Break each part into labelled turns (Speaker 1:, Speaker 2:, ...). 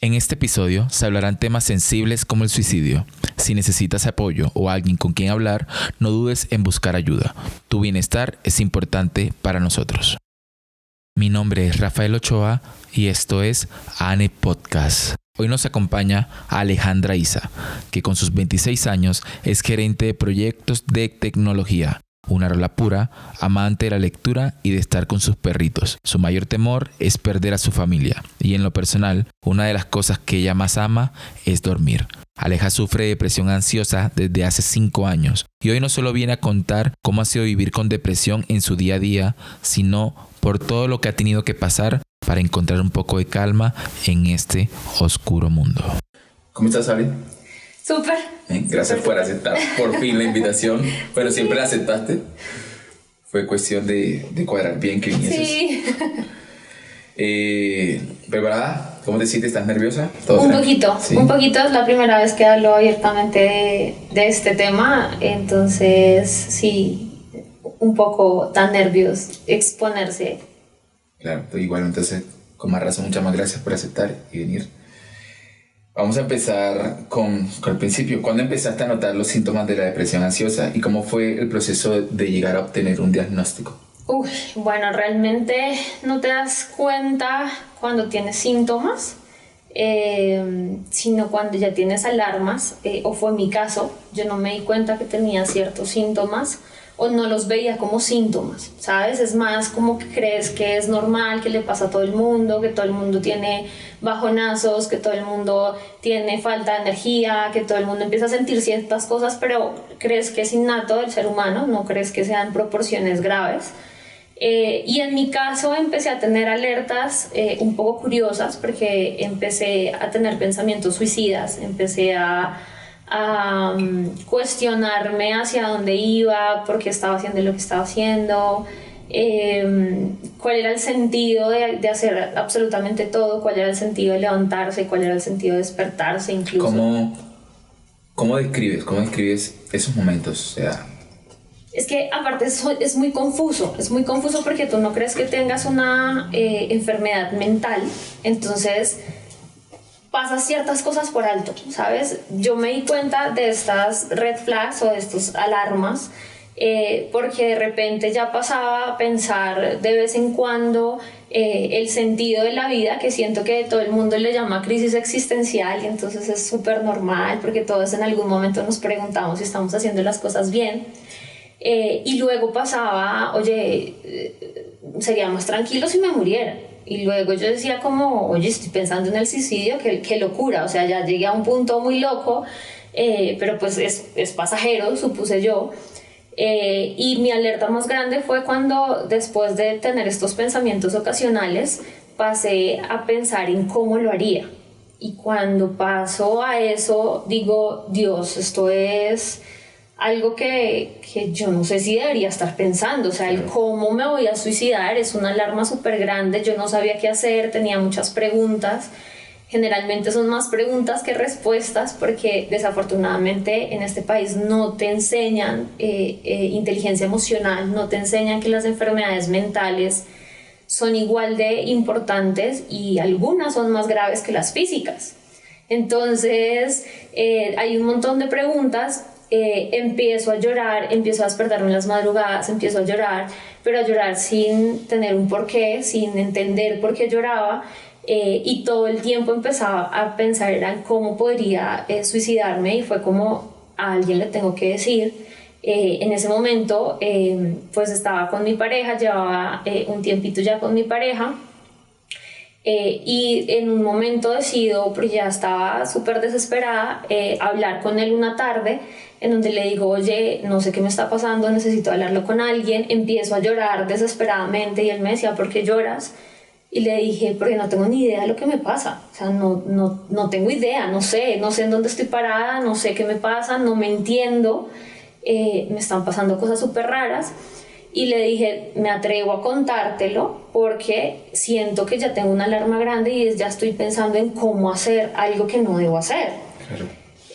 Speaker 1: En este episodio se hablarán temas sensibles como el suicidio. Si necesitas apoyo o alguien con quien hablar, no dudes en buscar ayuda. Tu bienestar es importante para nosotros. Mi nombre es Rafael Ochoa y esto es ANE Podcast. Hoy nos acompaña Alejandra Isa, que con sus 26 años es gerente de proyectos de tecnología. Una rola pura, amante de la lectura y de estar con sus perritos. Su mayor temor es perder a su familia. Y en lo personal, una de las cosas que ella más ama es dormir. Aleja sufre de depresión ansiosa desde hace 5 años. Y hoy no solo viene a contar cómo ha sido vivir con depresión en su día a día, sino por todo lo que ha tenido que pasar para encontrar un poco de calma en este oscuro mundo. ¿Cómo estás, Ale?
Speaker 2: Súper.
Speaker 1: Gracias por aceptar por fin la invitación. Bueno, siempre la aceptaste. Fue cuestión de cuadrar bien que vinieses.
Speaker 2: Sí.
Speaker 1: ¿Preparada? ¿Cómo te sientes? ¿Estás nerviosa?
Speaker 2: Un poquito. Es la primera vez que hablo abiertamente de este tema. Entonces, sí, un poco tan nervios exponerse.
Speaker 1: Claro, igual, entonces, con más razón, muchas más gracias por aceptar y venir. Vamos a empezar con el principio. ¿Cuándo empezaste a notar los síntomas de la depresión ansiosa y cómo fue el proceso de llegar a obtener un diagnóstico?
Speaker 2: Bueno, realmente no te das cuenta cuando tienes síntomas, sino cuando ya tienes alarmas, o fue mi caso. Yo no me di cuenta que tenía ciertos síntomas o no los veía como síntomas, ¿sabes? Es más como que crees que es normal, que le pasa a todo el mundo, que todo el mundo tiene bajonazos, que todo el mundo tiene falta de energía, que todo el mundo empieza a sentir ciertas cosas, pero crees que es innato del ser humano, no crees que sean proporciones graves. Y en mi caso empecé a tener alertas un poco curiosas porque empecé a tener pensamientos suicidas, empecé a cuestionarme hacia dónde iba, por qué estaba haciendo lo que estaba haciendo, cuál era el sentido de hacer absolutamente todo, cuál era el sentido de levantarse, cuál era el sentido de despertarse incluso.
Speaker 1: ¿Cómo describes esos momentos? O sea,
Speaker 2: es que aparte es muy confuso porque tú no crees que tengas una enfermedad mental, entonces pasas ciertas cosas por alto, ¿sabes? Yo me di cuenta de estas red flags o de estas alarmas porque de repente ya pasaba a pensar de vez en cuando el sentido de la vida, que siento que todo el mundo le llama crisis existencial, y entonces es súper normal porque todos en algún momento nos preguntamos si estamos haciendo las cosas bien. Y luego pasaba, sería más tranquilo si me muriera. Y luego yo decía como, estoy pensando en el suicidio, qué locura, o sea, ya llegué a un punto muy loco, pero pues es pasajero, supuse yo. Y mi alerta más grande fue cuando, después de tener estos pensamientos ocasionales, pasé a pensar en cómo lo haría. Y cuando paso a eso, digo, Dios, esto es algo que yo no sé si debería estar pensando, o sea, el cómo me voy a suicidar es una alarma súper grande. Yo no sabía qué hacer, tenía muchas preguntas. Generalmente son más preguntas que respuestas porque desafortunadamente en este país no te enseñan inteligencia emocional, no te enseñan que las enfermedades mentales son igual de importantes y algunas son más graves que las físicas. Entonces hay un montón de preguntas. Empiezo a llorar, empiezo a despertarme en las madrugadas, empiezo a llorar, pero a llorar sin tener un porqué, sin entender por qué lloraba, y todo el tiempo empezaba a pensar en cómo podría suicidarme, y fue como, a alguien le tengo que decir. En ese momento pues estaba con mi pareja, llevaba un tiempito ya con mi pareja, y en un momento decido, porque ya estaba súper desesperada, hablar con él una tarde en donde le digo, oye, no sé qué me está pasando, necesito hablarlo con alguien. Empiezo a llorar desesperadamente y él me decía, ¿por qué lloras? Y le dije, porque no tengo ni idea de lo que me pasa, o sea, no tengo idea, no sé en dónde estoy parada, no sé qué me pasa, no me entiendo, me están pasando cosas súper raras. Y le dije, me atrevo a contártelo porque siento que ya tengo una alarma grande y ya estoy pensando en cómo hacer algo que no debo hacer.
Speaker 1: Claro.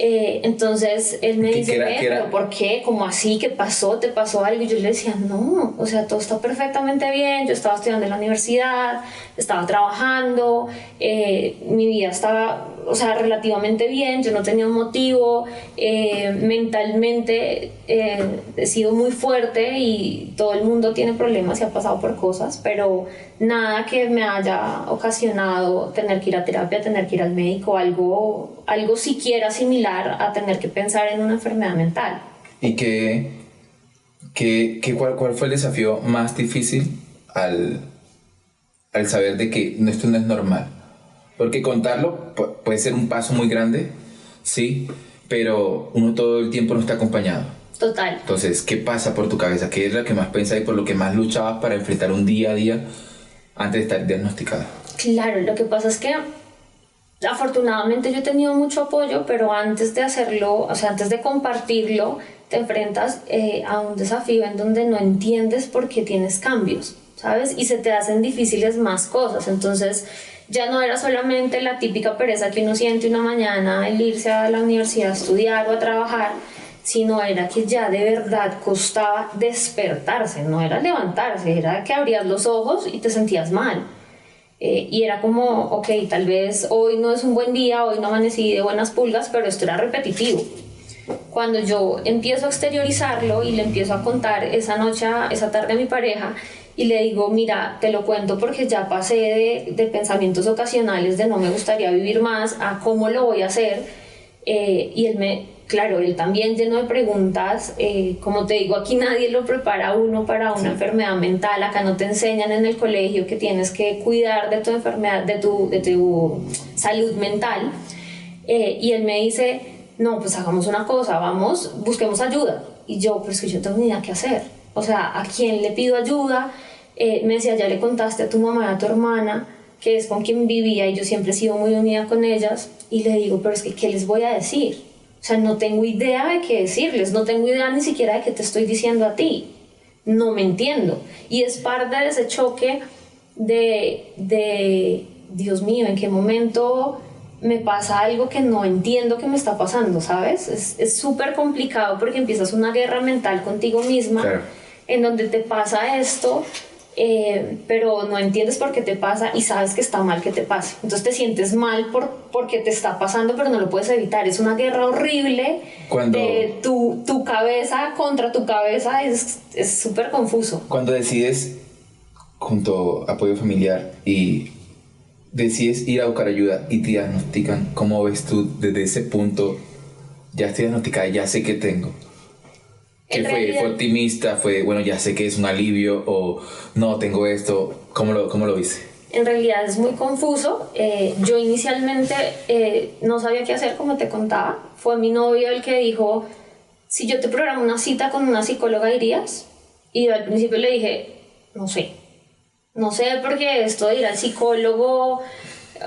Speaker 2: Entonces él me dice, ¿pero por qué? ¿Cómo así? ¿Qué pasó? ¿Te pasó algo? Y yo le decía, no, o sea, todo está perfectamente bien. Yo estaba estudiando en la universidad, estaba trabajando, mi vida estaba, o sea, relativamente bien. Yo no tenía un motivo, mentalmente he sido muy fuerte y todo el mundo tiene problemas y ha pasado por cosas, pero nada que me haya ocasionado tener que ir a terapia, tener que ir al médico, algo siquiera similar a tener que pensar en una enfermedad mental.
Speaker 1: ¿Y cuál fue el desafío más difícil al saber de que esto no es normal? Porque contarlo puede ser un paso muy grande, sí, pero uno todo el tiempo no está acompañado.
Speaker 2: Total.
Speaker 1: Entonces, ¿qué pasa por tu cabeza? ¿Qué es lo que más pensás y por lo que más luchabas para enfrentar un día a día antes de estar diagnosticada?
Speaker 2: Claro, lo que pasa es que afortunadamente yo he tenido mucho apoyo, pero antes de hacerlo, o sea, antes de compartirlo, te enfrentas a un desafío en donde no entiendes por qué tienes cambios, ¿sabes? Y se te hacen difíciles más cosas. Entonces, ya no era solamente la típica pereza que uno siente una mañana el irse a la universidad a estudiar o a trabajar, sino era que ya de verdad costaba despertarse, no era levantarse, era que abrías los ojos y te sentías mal. Y era como, ok, tal vez hoy no es un buen día, hoy no amanecí de buenas pulgas, pero esto era repetitivo. Cuando yo empiezo a exteriorizarlo y le empiezo a contar esa tarde a mi pareja y le digo, mira, te lo cuento porque ya pasé de pensamientos ocasionales de no me gustaría vivir más a cómo lo voy a hacer, y claro, él también lleno de preguntas. Como te digo, aquí nadie lo prepara a uno para una enfermedad mental. Acá no te enseñan en el colegio que tienes que cuidar de tu enfermedad, de tu salud mental. Y él me dice, no, pues hagamos una cosa, vamos, busquemos ayuda. Y yo, pero es que yo no tengo ni idea qué hacer. O sea, ¿a quién le pido ayuda? Me decía, ya le contaste a tu mamá y a tu hermana, que es con quien vivía y yo siempre he sido muy unida con ellas. Y le digo, pero es que, ¿qué les voy a decir? O sea, no tengo idea de qué decirles, no tengo idea ni siquiera de qué te estoy diciendo a ti. No me entiendo. Y es parte de ese choque de Dios mío, ¿en qué momento me pasa algo que no entiendo que me está pasando, ¿sabes? Es súper complicado porque empiezas una guerra mental contigo misma, claro, en donde te pasa esto, pero no entiendes por qué te pasa y sabes que está mal que te pase. Entonces te sientes mal porque te está pasando, pero no lo puedes evitar. Es una guerra horrible de tu cabeza contra tu cabeza. Es súper confuso.
Speaker 1: Cuando decides, junto a apoyo familiar, y decides ir a buscar ayuda y te diagnostican, ¿cómo ves tú desde ese punto? Ya estoy diagnosticada, ya sé qué tengo. ¿Qué fue? ¿Fue optimista? ¿Fue, bueno, ya sé que es un alivio? ¿O no, tengo esto? ¿Cómo lo viste?
Speaker 2: En realidad es muy confuso. Yo inicialmente no sabía qué hacer, como te contaba. Fue mi novio el que dijo, si yo te programo una cita con una psicóloga, ¿irías? Y yo al principio le dije, no sé, porque esto de ir al psicólogo,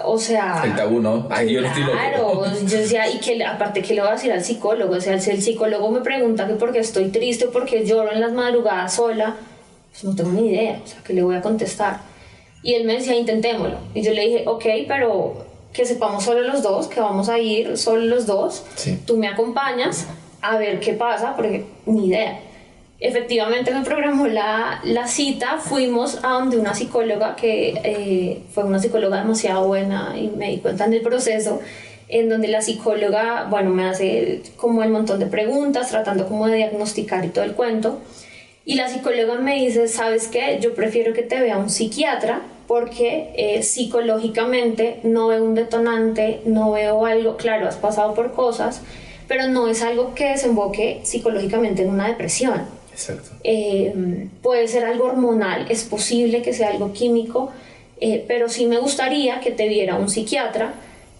Speaker 2: o sea...
Speaker 1: El tabú, ¿no? Ay, yo no estoy loco.
Speaker 2: Claro, yo decía, y que aparte, ¿qué le voy a decir al psicólogo? O sea, si el psicólogo me pregunta que por qué estoy triste o por qué lloro en las madrugadas sola, pues no tengo ni idea, o sea, ¿qué le voy a contestar? Y él me decía, intentémoslo. Y yo le dije, ok, pero que sepamos solo los dos, que vamos a ir solo los dos.
Speaker 1: Sí.
Speaker 2: Tú me acompañas a ver qué pasa, porque ni idea. Efectivamente me programó la cita, fuimos a donde una psicóloga que fue una psicóloga demasiado buena y me di cuenta en el proceso, en donde la psicóloga, bueno, me hace como el montón de preguntas, tratando como de diagnosticar y todo el cuento. Y la psicóloga me dice, ¿sabes qué? Yo prefiero que te vea un psiquiatra porque psicológicamente no veo un detonante, no veo algo, claro, has pasado por cosas, pero no es algo que desemboque psicológicamente en una depresión.
Speaker 1: Exacto.
Speaker 2: Puede ser algo hormonal, es posible que sea algo químico, pero sí me gustaría que te viera un psiquiatra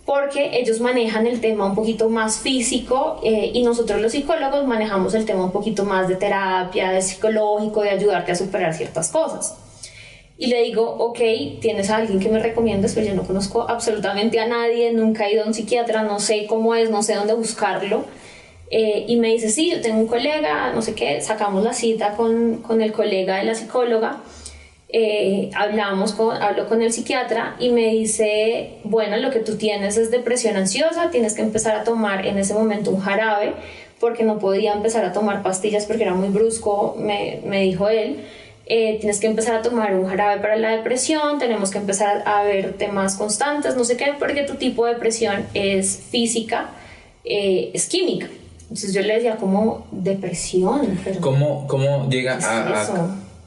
Speaker 2: porque ellos manejan el tema un poquito más físico, y nosotros los psicólogos manejamos el tema un poquito más de terapia, de psicológico, de ayudarte a superar ciertas cosas. Y le digo, ok, ¿tienes a alguien que me recomiendes? Pues yo no conozco absolutamente a nadie, nunca he ido a un psiquiatra, no sé cómo es, no sé dónde buscarlo. Y me dice, sí, yo tengo un colega, no sé qué, sacamos la cita con el colega de la psicóloga. hablo con el psiquiatra y me dice, bueno, lo que tú tienes es depresión ansiosa, tienes que empezar a tomar en ese momento un jarabe, porque no podía empezar a tomar pastillas porque era muy brusco, me dijo él. Tienes que empezar a tomar un jarabe para la depresión, tenemos que empezar a ver temas constantes, no sé qué, porque tu tipo de depresión es física, es química. Entonces yo le decía, ¿cómo depresión? Pero
Speaker 1: ¿Cómo llega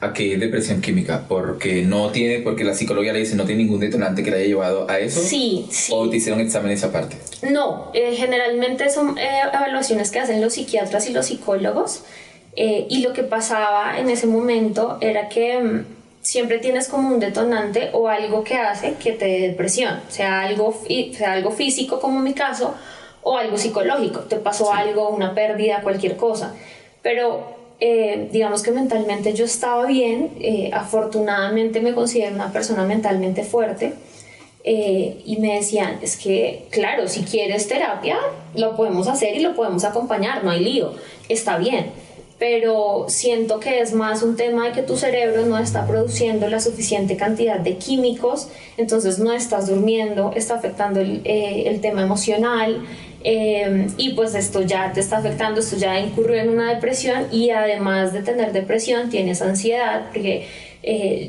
Speaker 1: a que es depresión química? Porque la psicología le dice no tiene ningún detonante que le haya llevado a eso.
Speaker 2: Sí.
Speaker 1: ¿O te hicieron exámenes aparte?
Speaker 2: No, generalmente son evaluaciones que hacen los psiquiatras y los psicólogos. Y lo que pasaba en ese momento era que siempre tienes como un detonante o algo que hace que te dé depresión, sea algo físico como en mi caso, o algo psicológico, te pasó algo, una pérdida, cualquier cosa. Pero digamos que mentalmente yo estaba bien, afortunadamente me considero una persona mentalmente fuerte, y me decían, es que claro, si quieres terapia, lo podemos hacer y lo podemos acompañar, no hay lío, está bien. Pero siento que es más un tema de que tu cerebro no está produciendo la suficiente cantidad de químicos, entonces no estás durmiendo, está afectando el tema emocional, y pues esto ya te está afectando, esto ya incurrió en una depresión, y además de tener depresión tienes ansiedad, porque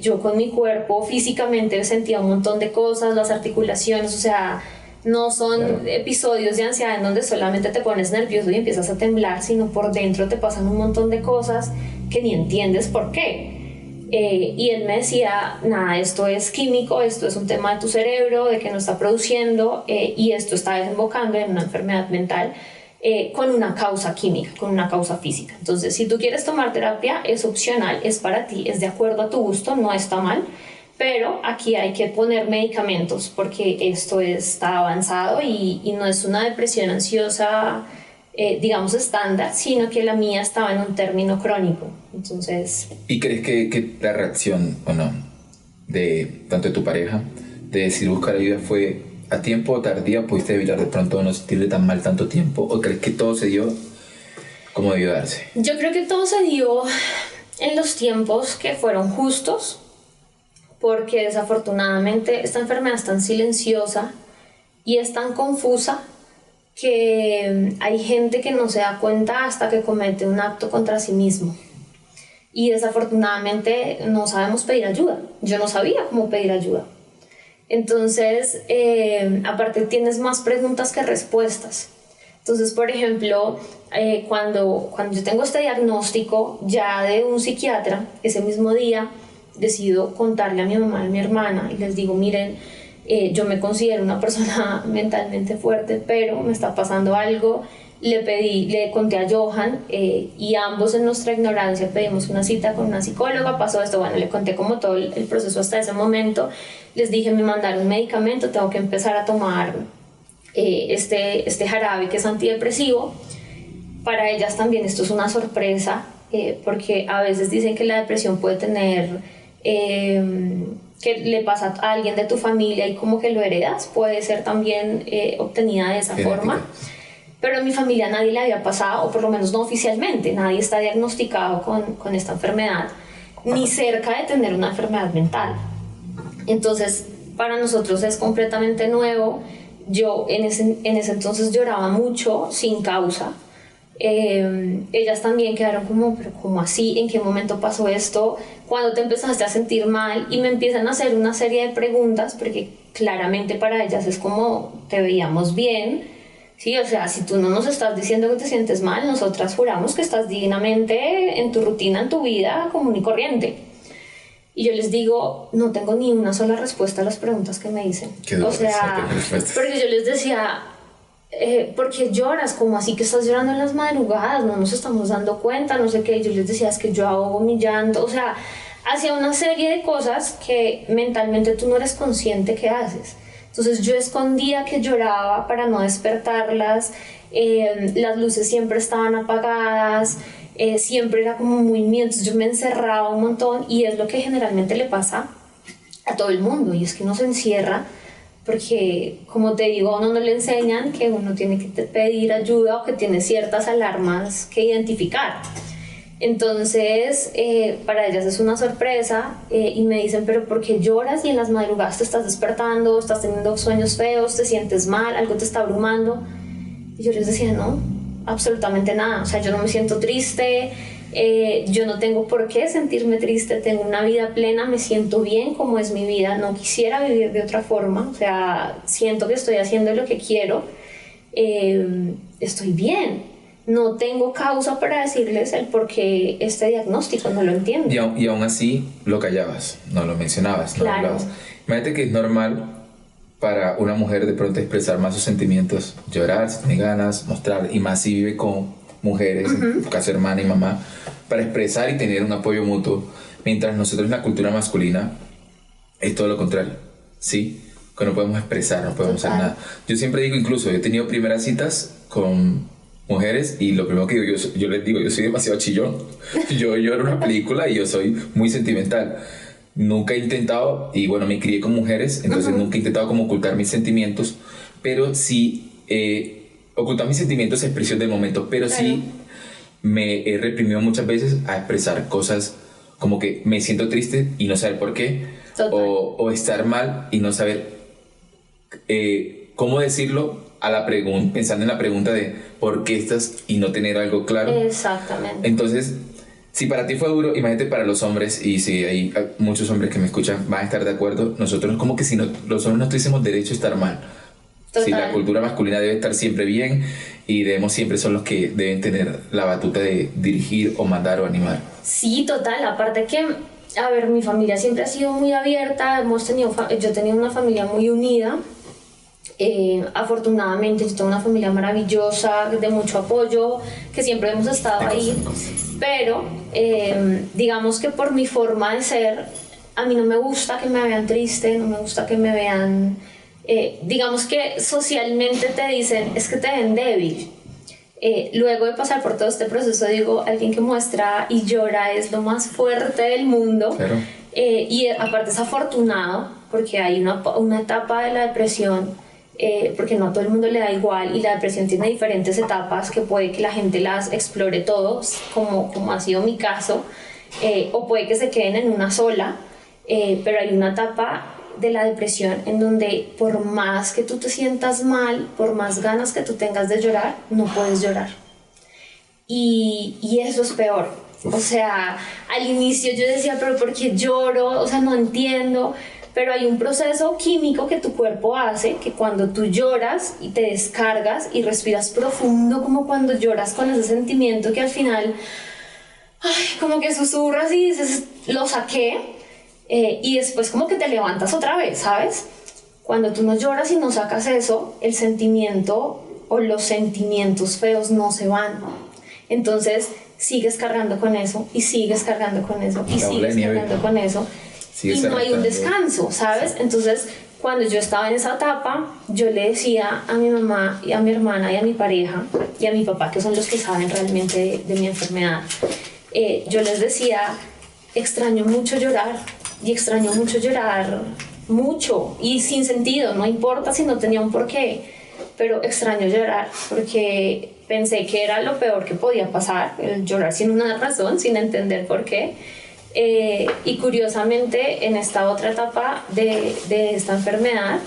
Speaker 2: yo con mi cuerpo físicamente sentía un montón de cosas, las articulaciones, o sea, no son episodios de ansiedad en donde solamente te pones nervioso y empiezas a temblar, sino por dentro te pasan un montón de cosas que ni entiendes por qué. Y él me decía, nada, esto es químico, esto es un tema de tu cerebro, de que no está produciendo, y esto está desembocando en una enfermedad mental, con una causa química, con una causa física. Entonces, si tú quieres tomar terapia, es opcional, es para ti, es de acuerdo a tu gusto, no está mal. Pero aquí hay que poner medicamentos porque esto está avanzado y no es una depresión ansiosa, digamos, estándar, sino que la mía estaba en un término crónico. Entonces...
Speaker 1: ¿Y crees que la reacción o no de tanto de tu pareja de decir buscar ayuda fue a tiempo o tardía? ¿Pudiste evitar de pronto no sentirte tan mal tanto tiempo? ¿O crees que todo se dio como debió darse?
Speaker 2: Yo creo que todo se dio en los tiempos que fueron justos, porque desafortunadamente esta enfermedad es tan silenciosa y es tan confusa que hay gente que no se da cuenta hasta que comete un acto contra sí mismo. Y desafortunadamente no sabemos pedir ayuda. Yo no sabía cómo pedir ayuda. Entonces, aparte tienes más preguntas que respuestas. Entonces, por ejemplo, cuando yo tengo este diagnóstico ya de un psiquiatra, ese mismo día decido contarle a mi mamá y a mi hermana y les digo, miren, yo me considero una persona mentalmente fuerte, pero me está pasando algo. Le conté a Johan, y ambos en nuestra ignorancia pedimos una cita con una psicóloga, pasó esto, bueno, le conté como todo el proceso hasta ese momento. Les dije, me mandaron un medicamento, tengo que empezar a tomar este jarabe que es antidepresivo. Para ellas también esto es una sorpresa, porque a veces dicen que la depresión puede tener, que le pasa a alguien de tu familia y como que lo heredas, puede ser también obtenida de esa forma. Pero en mi familia a nadie le había pasado, o por lo menos no oficialmente, nadie está diagnosticado con esta enfermedad, ni cerca de tener una enfermedad mental. Entonces, para nosotros es completamente nuevo. Yo en ese entonces lloraba mucho, sin causa. Ellas también quedaron como, pero ¿cómo así? ¿En qué momento pasó esto? ¿Cuándo te empezaste a sentir mal? Y me empiezan a hacer una serie de preguntas, porque claramente para ellas es como, te veíamos bien. Sí, o sea, si tú no nos estás diciendo que te sientes mal, nosotras juramos que estás dignamente en tu rutina, en tu vida común y corriente. Y yo les digo, no tengo ni una sola respuesta a las preguntas que me dicen. O sea, porque yo les decía, ¿por qué lloras? ¿Cómo así que estás llorando en las madrugadas? No nos estamos dando cuenta, no sé qué. Y yo les decía, es que yo ahogo mi llanto. O sea, hacía una serie de cosas que mentalmente tú no eres consciente que haces. Entonces yo escondía que lloraba para no despertarlas, las luces siempre estaban apagadas, siempre era como muy miedo, entonces yo me encerraba un montón, y es lo que generalmente le pasa a todo el mundo, y es que uno se encierra porque, como te digo, a uno no le enseñan que uno tiene que pedir ayuda o que tiene ciertas alarmas que identificar. Entonces, para ellas es una sorpresa y me dicen, pero ¿por qué lloras y en las madrugadas te estás despertando, estás teniendo sueños feos, te sientes mal, algo te está abrumando? Y yo les decía, no, absolutamente nada, o sea, yo no me siento triste, yo no tengo por qué sentirme triste, tengo una vida plena, me siento bien como es mi vida, no quisiera vivir de otra forma, o sea, siento que estoy haciendo lo que quiero, estoy bien. No tengo causa para decirles el por qué este diagnóstico, no lo entiendo.
Speaker 1: Y aún así lo callabas, no lo mencionabas, no lo hablabas. Imagínate que es normal para una mujer de pronto expresar más sus sentimientos, llorar si tiene ganas, mostrar, y más si vive con mujeres, en tu caso hermana y mamá, para expresar y tener un apoyo mutuo, mientras nosotros en la cultura masculina es todo lo contrario, ¿sí? Que no podemos expresar, no podemos hacer nada. Yo siempre digo, incluso, yo he tenido primeras citas con mujeres y lo primero que digo, yo les digo, yo soy demasiado chillón. Yo lloro una película y yo soy muy sentimental. Nunca he intentado, y bueno, me crié con mujeres, entonces nunca he intentado como ocultar mis sentimientos, pero sí, ocultar mis sentimientos es expresión del momento, pero sí me he reprimido muchas veces a expresar cosas como que me siento triste y no saber por qué, o estar mal y no saber cómo decirlo a la pregunta, pensando en la pregunta de por qué estás y no tener algo claro.
Speaker 2: Exactamente.
Speaker 1: Entonces, si para ti fue duro, imagínate para los hombres, y si hay muchos hombres que me escuchan van a estar de acuerdo, nosotros como que si no, los hombres no tuviésemos derecho a estar mal.
Speaker 2: Total.
Speaker 1: Si la cultura masculina debe estar siempre bien y debemos siempre son los que deben tener la batuta de dirigir o mandar o animar.
Speaker 2: Sí, total, aparte que, a ver, mi familia siempre ha sido muy abierta, yo tenía una familia muy unida. Afortunadamente yo tengo una familia maravillosa, de mucho apoyo, que siempre hemos estado ahí, pero digamos que por mi forma de ser, a mí no me gusta que me vean triste, no me gusta que me vean, digamos que socialmente te dicen, es que te ven débil. Luego de pasar por todo este proceso, digo, alguien que muestra y llora es lo más fuerte del mundo.
Speaker 1: Claro.
Speaker 2: Y aparte es afortunado, porque hay una etapa de la depresión, porque no a todo el mundo le da igual, y la depresión tiene diferentes etapas que puede que la gente las explore todos, como ha sido mi caso, o puede que se queden en una sola, pero hay una etapa de la depresión en donde por más que tú te sientas mal, por más ganas que tú tengas de llorar, no puedes llorar. Y eso es peor. O sea, al inicio yo decía, pero ¿por qué lloro? O sea, no entiendo. Pero hay un proceso químico que tu cuerpo hace, que cuando tú lloras y te descargas y respiras profundo, como cuando lloras con ese sentimiento que al final, como que susurras y dices, lo saqué, y después como que te levantas otra vez, ¿sabes? Cuando tú no lloras y no sacas eso, el sentimiento o los sentimientos feos no se van. Entonces sigues cargando con eso y sigues cargando con eso y sigues cargando con eso. Y no hay un descanso, ¿sabes? Entonces, cuando yo estaba en esa etapa, yo le decía a mi mamá y a mi hermana y a mi pareja y a mi papá, que son los que saben realmente de mi enfermedad, yo les decía, extraño mucho llorar, y extraño mucho llorar, mucho, y sin sentido, no importa si no tenía un porqué, pero extraño llorar, porque pensé que era lo peor que podía pasar, el llorar sin una razón, sin entender por qué. Y curiosamente en esta otra etapa de esta enfermedad,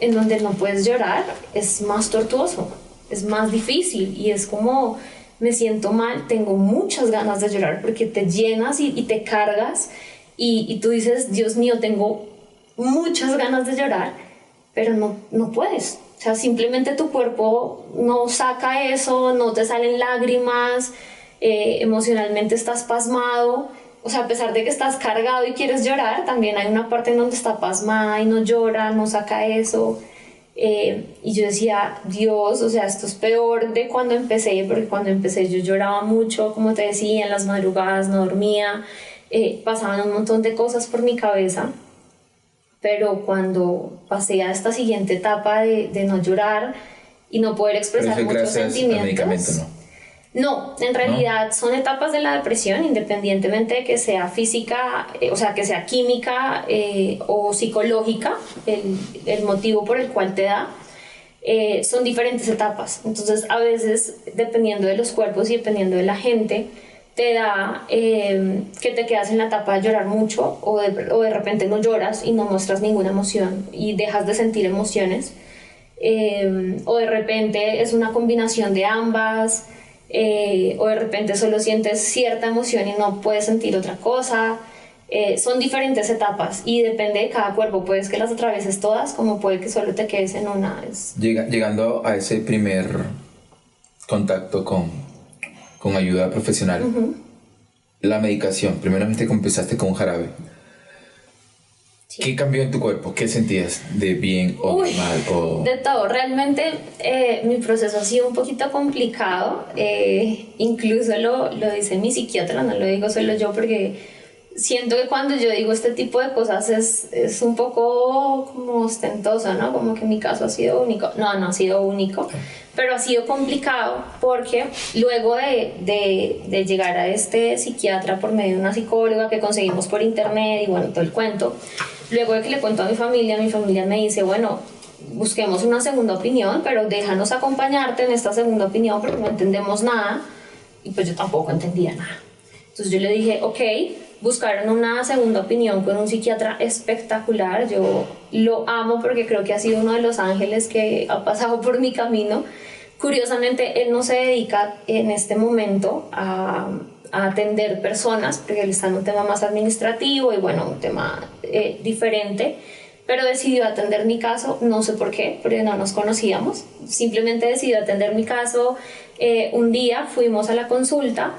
Speaker 2: en donde no puedes llorar, es más tortuoso, es más difícil, y es como me siento mal, tengo muchas ganas de llorar porque te llenas y te cargas, y tú dices, Dios mío, tengo muchas ganas de llorar, pero no puedes. O sea, simplemente tu cuerpo no saca eso, no te salen lágrimas, emocionalmente estás pasmado. O sea, a pesar de que estás cargado y quieres llorar, también hay una parte en donde está pasmada y no llora, no saca eso. Y yo decía, Dios, o sea, esto es peor de cuando empecé, porque cuando empecé yo lloraba mucho, como te decía, en las madrugadas no dormía, pasaban un montón de cosas por mi cabeza. Pero cuando pasé a esta siguiente etapa de no llorar y no poder expresar muchos sentimientos... No, en realidad son etapas de la depresión, independientemente de que sea física, o sea, que sea química o psicológica, el motivo por el cual te da, son diferentes etapas. Entonces, a veces, dependiendo de los cuerpos y dependiendo de la gente, te da que te quedas en la etapa de llorar mucho o de repente no lloras y no muestras ninguna emoción y dejas de sentir emociones, o de repente es una combinación de ambas, o de repente solo sientes cierta emoción y no puedes sentir otra cosa. Son diferentes etapas y depende de cada cuerpo, puedes que las atravieses todas como puede que solo te quedes en una.
Speaker 1: Llegando a ese primer contacto con ayuda profesional, la medicación, primeramente empezaste con un jarabe. Sí. ¿Qué cambió en tu cuerpo? ¿Qué sentías? ¿De bien o de mal? O...
Speaker 2: De todo. Realmente mi proceso ha sido un poquito complicado. Incluso lo dice mi psiquiatra, no lo digo solo yo, porque siento que cuando yo digo este tipo de cosas es un poco como ostentoso, ¿no? Como que mi caso ha sido único. No ha sido único, pero ha sido complicado porque luego de llegar a este psiquiatra por medio de una psicóloga que conseguimos por internet y bueno, todo el cuento, luego de que le cuento a mi familia me dice, bueno, busquemos una segunda opinión, pero déjanos acompañarte en esta segunda opinión porque no entendemos nada. Y pues yo tampoco entendía nada. Entonces yo le dije, ok, buscaron una segunda opinión con un psiquiatra espectacular. Yo lo amo porque creo que ha sido uno de los ángeles que ha pasado por mi camino. Curiosamente, él no se dedica en este momento a atender personas, porque él está en un tema más administrativo y bueno, un tema diferente, pero decidió atender mi caso, no sé por qué, porque no nos conocíamos, simplemente decidió atender mi caso. Un día fuimos a la consulta.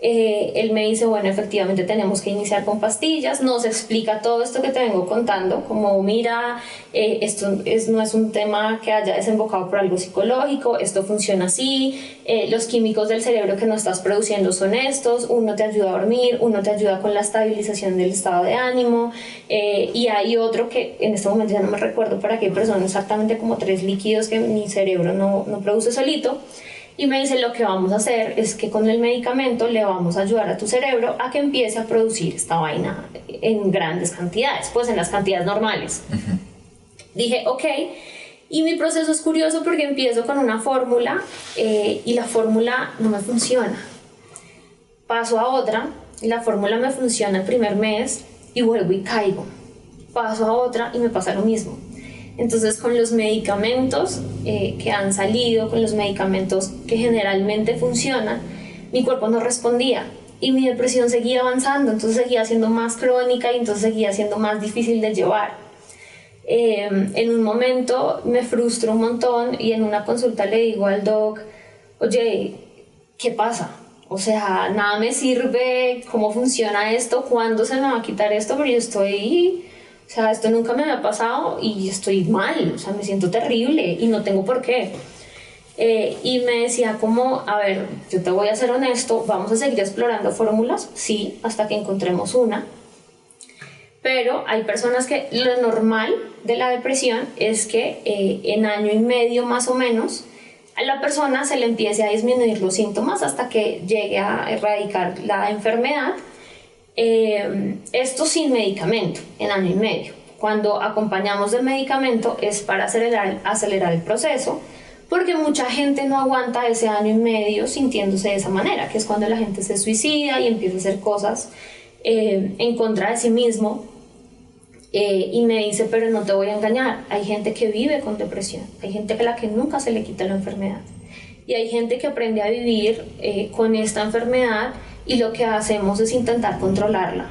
Speaker 2: Él me dice, bueno, efectivamente tenemos que iniciar con pastillas, nos explica todo esto que te vengo contando, como mira, esto no es un tema que haya desembocado por algo psicológico, esto funciona así, los químicos del cerebro que no estás produciendo son estos, uno te ayuda a dormir, uno te ayuda con la estabilización del estado de ánimo, y hay otro que en este momento ya no me recuerdo para qué, pero son exactamente como 3 líquidos que mi cerebro no produce solito. Y me dice, lo que vamos a hacer es que con el medicamento le vamos a ayudar a tu cerebro a que empiece a producir esta vaina en grandes cantidades, pues en las cantidades normales. Dije, ok, y mi proceso es curioso porque empiezo con una fórmula y la fórmula no me funciona. Paso a otra y la fórmula me funciona el primer mes y vuelvo y caigo. Paso a otra y me pasa lo mismo. Entonces, con los medicamentos que han salido, con los medicamentos que generalmente funcionan, mi cuerpo no respondía y mi depresión seguía avanzando, entonces seguía siendo más crónica y entonces seguía siendo más difícil de llevar. En un momento me frustro un montón y en una consulta le digo al doc, oye, ¿qué pasa? O sea, nada me sirve, ¿cómo funciona esto? ¿Cuándo se me va a quitar esto? Pero yo estoy... O sea, esto nunca me había pasado y estoy mal, o sea, me siento terrible y no tengo por qué. Y me decía como, a ver, yo te voy a ser honesto, vamos a seguir explorando fórmulas, sí, hasta que encontremos una. Pero hay personas que lo normal de la depresión es que en año y medio más o menos a la persona se le empiece a disminuir los síntomas hasta que llegue a erradicar la enfermedad. Esto sin medicamento, en año y medio. Cuando acompañamos del medicamento es para acelerar el proceso, porque mucha gente no aguanta ese año y medio sintiéndose de esa manera, que es cuando la gente se suicida y empieza a hacer cosas en contra de sí mismo. Y me dice, pero no te voy a engañar, hay gente que vive con depresión, hay gente a la que nunca se le quita la enfermedad y hay gente que aprende a vivir con esta enfermedad y lo que hacemos es intentar controlarla.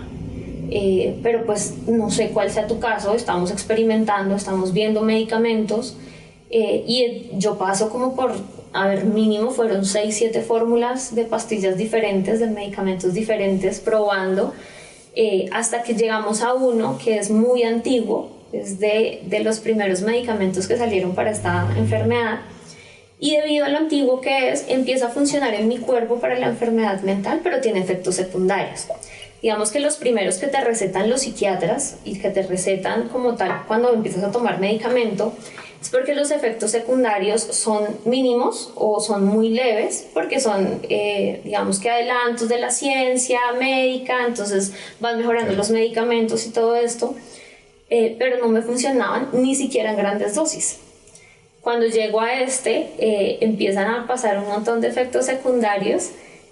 Speaker 2: Pero pues no sé cuál sea tu caso, estamos experimentando, estamos viendo medicamentos y yo paso como por, a ver, mínimo fueron 6, 7 fórmulas de pastillas diferentes, de medicamentos diferentes, probando hasta que llegamos a uno que es muy antiguo, es de los primeros medicamentos que salieron para esta enfermedad. Y debido a lo antiguo que es, empieza a funcionar en mi cuerpo para la enfermedad mental, pero tiene efectos secundarios. Digamos que los primeros que te recetan los psiquiatras y que te recetan como tal cuando empiezas a tomar medicamento, es porque los efectos secundarios son mínimos o son muy leves, porque son, digamos que adelantos de la ciencia médica, entonces van mejorando los medicamentos y todo esto, pero no me funcionaban ni siquiera en grandes dosis. Cuando llego a empiezan a pasar un montón de efectos secundarios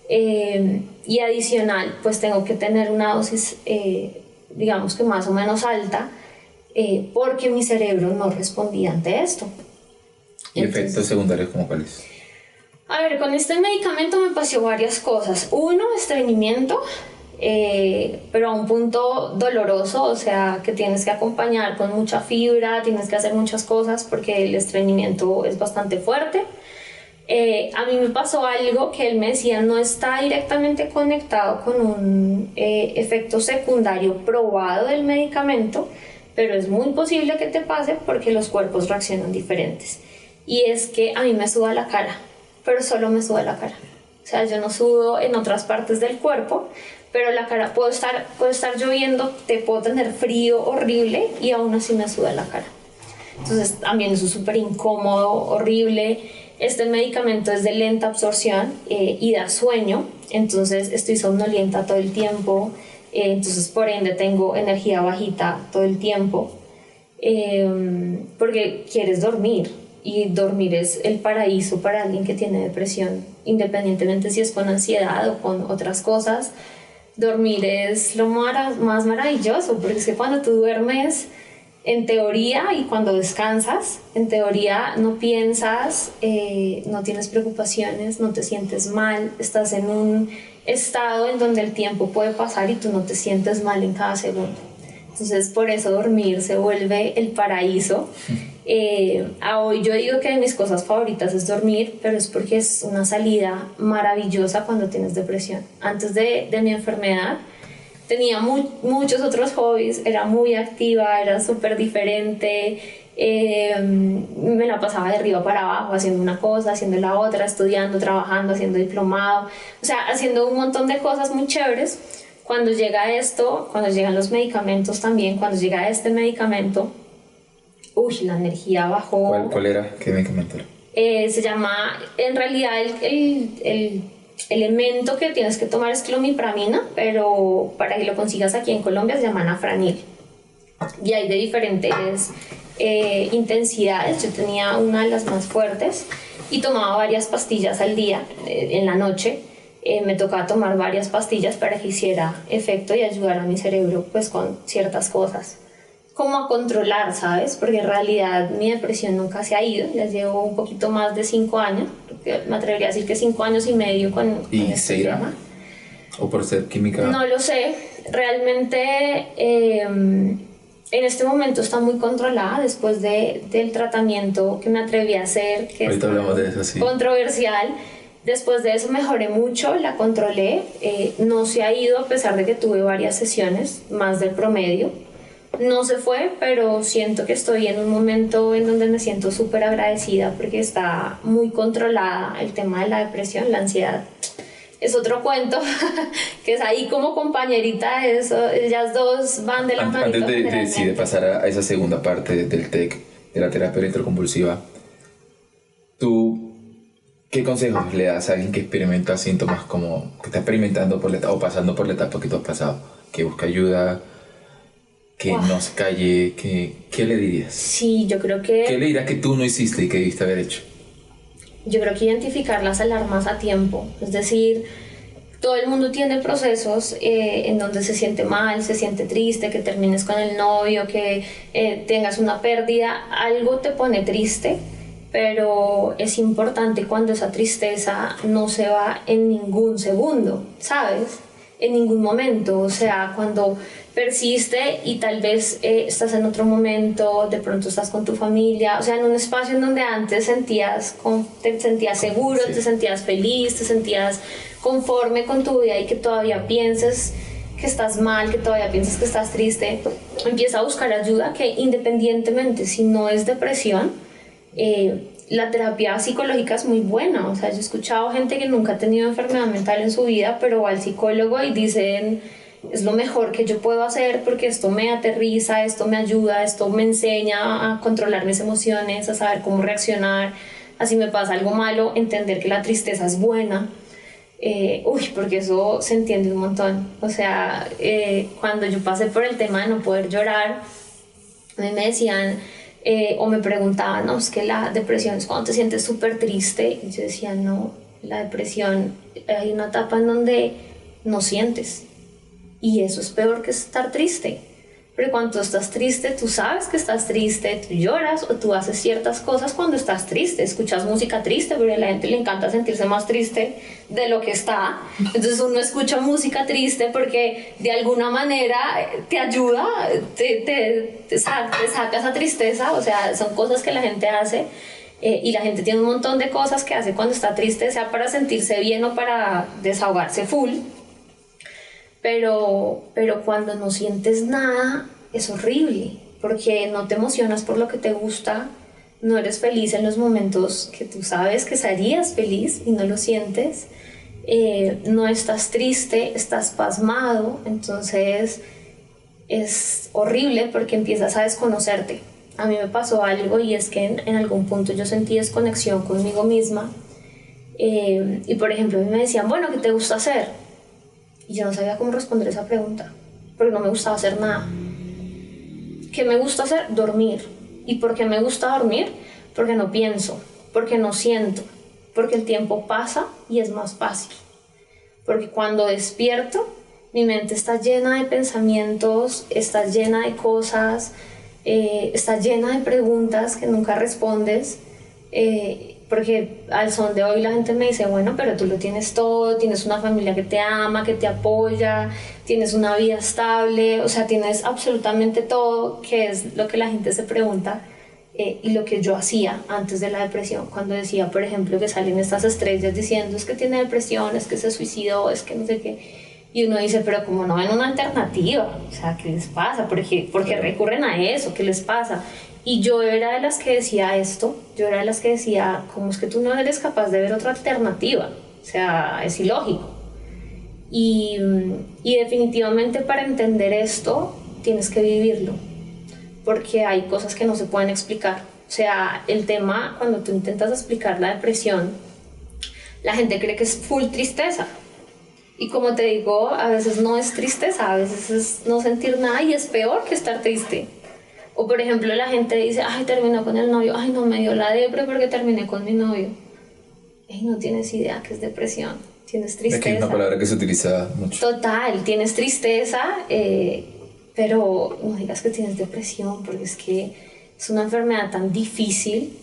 Speaker 2: Y adicional, pues tengo que tener una dosis, digamos que más o menos alta, porque mi cerebro no respondía ante esto.
Speaker 1: ¿Y efectos secundarios como cuáles?
Speaker 2: A ver, con este medicamento me pasó varias cosas. Uno, estreñimiento, pero a un punto doloroso, o sea, que tienes que acompañar con mucha fibra, tienes que hacer muchas cosas porque el estreñimiento es bastante fuerte. A mí me pasó algo que él me decía no está directamente conectado con un efecto secundario probado del medicamento, pero es muy posible que te pase porque los cuerpos reaccionan diferentes. Y es que a mí me suda la cara, pero solo me suda la cara. O sea, yo no sudo en otras partes del cuerpo, pero la cara, puedo estar lloviendo, te puedo tener frío horrible y aún así me suda la cara. Entonces también eso es súper incómodo, horrible. Este medicamento es de lenta absorción y da sueño, entonces estoy somnolienta todo el tiempo, entonces por ende tengo energía bajita todo el tiempo, porque quieres dormir y dormir es el paraíso para alguien que tiene depresión, independientemente si es con ansiedad o con otras cosas. Dormir es lo más maravilloso, porque es que cuando tú duermes, en teoría, y cuando descansas, en teoría no piensas, no tienes preocupaciones, no te sientes mal, estás en un estado en donde el tiempo puede pasar y tú no te sientes mal en cada segundo. Entonces por eso dormir se vuelve el paraíso. Hoy yo digo que de mis cosas favoritas es dormir, pero es porque es una salida maravillosa cuando tienes depresión. Antes de mi enfermedad tenía muchos otros hobbies, era muy activa, era súper diferente, me la pasaba de arriba para abajo haciendo una cosa, haciendo la otra, estudiando, trabajando, haciendo diplomado, o sea, haciendo un montón de cosas muy chéveres. Cuando llega esto, cuando llegan los medicamentos también, cuando llega este medicamento, la energía bajó.
Speaker 1: ¿Cuál era? ¿Qué medicamento era?
Speaker 2: Se llama, en realidad el elemento que tienes que tomar es clomipramina, pero para que lo consigas aquí en Colombia se llama Nafranil. Y hay de diferentes intensidades. Yo tenía una de las más fuertes y tomaba varias pastillas al día, en la noche. Me tocaba tomar varias pastillas para que hiciera efecto y ayudar a mi cerebro pues con ciertas cosas. Como a controlar, ¿sabes? Porque en realidad mi depresión nunca se ha ido, ya llevo un poquito más de 5 años, me atrevería a decir que 5 años y medio con
Speaker 1: ¿Y
Speaker 2: este
Speaker 1: se irá?
Speaker 2: tema.
Speaker 1: ¿O por ser química?
Speaker 2: No lo sé, realmente en este momento está muy controlada después del tratamiento que me atreví a hacer, que
Speaker 1: ahorita
Speaker 2: es
Speaker 1: hablamos de eso, sí.
Speaker 2: controversial. Después de eso mejoré mucho, la controlé, no se ha ido a pesar de que tuve varias sesiones, más del promedio. No se fue, pero siento que estoy en un momento en donde me siento súper agradecida porque está muy controlada el tema de la depresión, la ansiedad. Es otro cuento, que es ahí como compañerita de eso, ellas dos van de la mano.
Speaker 1: Antes de pasar a esa segunda parte del TEC, de la terapia electroconvulsiva, ¿tú qué consejos le das a alguien que experimenta síntomas como que está experimentando por la etapa, o pasando por la etapa que tú has pasado, que busca ayuda, que no se calle? ¿Qué le dirías?
Speaker 2: Sí, yo creo que...
Speaker 1: ¿Qué le dirías que tú no hiciste y que debiste haber hecho?
Speaker 2: Yo creo que identificar las alarmas a tiempo, es decir, todo el mundo tiene procesos en donde se siente mal, se siente triste, que termines con el novio, que tengas una pérdida, algo te pone triste, pero es importante cuando esa tristeza no se va en ningún segundo, ¿sabes? En ningún momento, o sea, cuando persiste y tal vez estás en otro momento, de pronto estás con tu familia, o sea, en un espacio en donde antes te sentías seguro, sí, te sentías feliz, te sentías conforme con tu vida y que todavía pienses que estás mal, que todavía piensas que estás triste, empieza a buscar ayuda, que independientemente si no es depresión, la terapia psicológica es muy buena. O sea, yo he escuchado gente que nunca ha tenido enfermedad mental en su vida, pero va al psicólogo y dicen, es lo mejor que yo puedo hacer porque esto me aterriza, esto me ayuda, esto me enseña a controlar mis emociones, a saber cómo reaccionar, así me pasa algo malo, entender que la tristeza es buena. Porque eso se entiende un montón. O sea, cuando yo pasé por el tema de no poder llorar, a mí me decían o me preguntaban, no, es que la depresión es cuando te sientes súper triste, y yo decía, no, la depresión, hay una etapa en donde no sientes. Y eso es peor que estar triste. Pero cuando tú estás triste, tú sabes que estás triste, tú lloras o tú haces ciertas cosas cuando estás triste. Escuchas música triste, porque a la gente le encanta sentirse más triste de lo que está. Entonces uno escucha música triste porque de alguna manera te ayuda, te saca esa tristeza. O sea, son cosas que la gente hace. Y la gente tiene un montón de cosas que hace cuando está triste, sea para sentirse bien o para desahogarse full. Pero cuando no sientes nada es horrible, porque no te emocionas por lo que te gusta, no eres feliz en los momentos que tú sabes que serías feliz y no lo sientes, no estás triste, estás pasmado, entonces es horrible porque empiezas a desconocerte. A mí me pasó algo y es que en algún punto yo sentí desconexión conmigo misma, y por ejemplo a mí me decían, bueno, ¿qué te gusta hacer? Y yo no sabía cómo responder esa pregunta, porque no me gustaba hacer nada. ¿Qué me gusta hacer? Dormir. ¿Y por qué me gusta dormir? Porque no pienso, porque no siento, porque el tiempo pasa y es más fácil. Porque cuando despierto, mi mente está llena de pensamientos, está llena de cosas, está llena de preguntas que nunca respondes. Porque al son de hoy la gente me dice, bueno, pero tú lo tienes todo, tienes una familia que te ama, que te apoya, tienes una vida estable, o sea, tienes absolutamente todo, que es lo que la gente se pregunta, y lo que yo hacía antes de la depresión, cuando decía, por ejemplo, que salen estas estrellas diciendo, es que tiene depresión, es que se suicidó, es que no sé qué, y uno dice, pero como no ven una alternativa, o sea, ¿qué les pasa? ¿Por qué recurren a eso? ¿Qué les pasa? Y yo era de las que decía esto, yo era de las que decía, ¿cómo es que tú no eres capaz de ver otra alternativa? O sea, es ilógico. Y definitivamente para entender esto tienes que vivirlo, porque hay cosas que no se pueden explicar. O sea, el tema, cuando tú intentas explicar la depresión, la gente cree que es full tristeza. Y como te digo, a veces no es tristeza, a veces es no sentir nada y es peor que estar triste. O por ejemplo la gente dice, ay, terminó con el novio, ay, no me dio la depre porque terminé con mi novio. Ay, no tienes idea que es depresión, tienes tristeza.
Speaker 3: Aquí es una palabra que se utiliza mucho.
Speaker 2: Total, tienes tristeza, pero no digas que tienes depresión porque es que es una enfermedad tan difícil,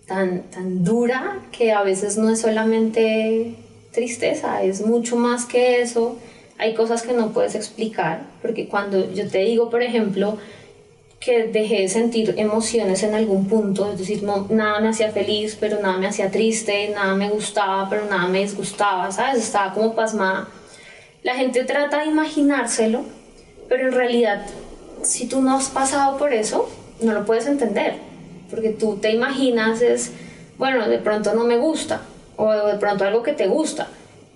Speaker 2: tan dura, que a veces no es solamente tristeza, es mucho más que eso. Hay cosas que no puedes explicar, porque cuando yo te digo, por ejemplo, que dejé de sentir emociones en algún punto, es decir, no, nada me hacía feliz, pero nada me hacía triste, nada me gustaba, pero nada me disgustaba, ¿sabes? Estaba como pasmada. La gente trata de imaginárselo, pero en realidad, si tú no has pasado por eso, no lo puedes entender, porque tú te imaginas es, bueno, de pronto no me gusta, o de pronto algo que te gusta,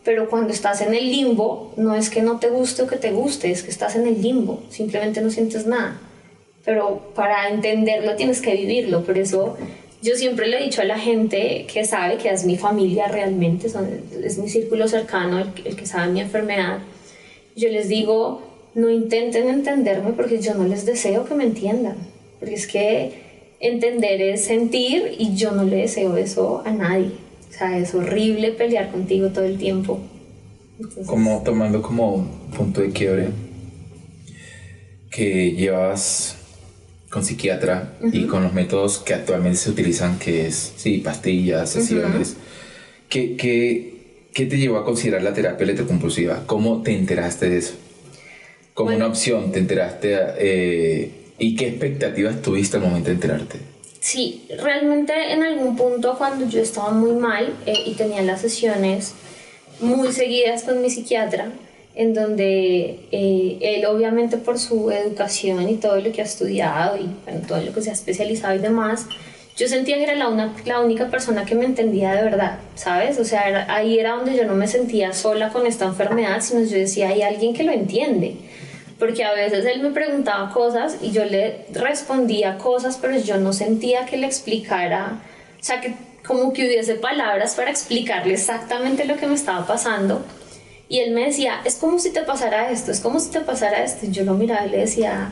Speaker 2: pero cuando estás en el limbo, no es que no te guste o que te guste, es que estás en el limbo, simplemente no sientes nada. Pero para entenderlo tienes que vivirlo, por eso yo siempre le he dicho a la gente que sabe que es mi familia realmente, es mi círculo cercano, el que sabe mi enfermedad, yo les digo, no intenten entenderme porque yo no les deseo que me entiendan, porque es que entender es sentir y yo no le deseo eso a nadie. O sea, es horrible pelear contigo todo el tiempo. Entonces,
Speaker 3: como tomando como punto de quiebre que llevas con psiquiatra y con los métodos que actualmente se utilizan, que es, sí, pastillas, sesiones. ¿Qué te llevó a considerar la terapia electrocompulsiva? ¿Cómo te enteraste de eso? Como una opción, ¿te enteraste? ¿Y qué expectativas tuviste al momento de enterarte?
Speaker 2: Sí, realmente en algún punto cuando yo estaba muy mal y tenía las sesiones muy seguidas con mi psiquiatra, en donde él obviamente por su educación y todo lo que ha estudiado y bueno, todo lo que se ha especializado y demás, yo sentía que era la única persona que me entendía de verdad, ¿sabes? O sea, ahí era donde yo no me sentía sola con esta enfermedad, sino yo decía, hay alguien que lo entiende. Porque a veces él me preguntaba cosas y yo le respondía cosas, pero yo no sentía que le explicara, o sea, que como que hubiese palabras para explicarle exactamente lo que me estaba pasando. Y él me decía, es como si te pasara esto, es como si te pasara esto. Y yo lo miraba y le decía,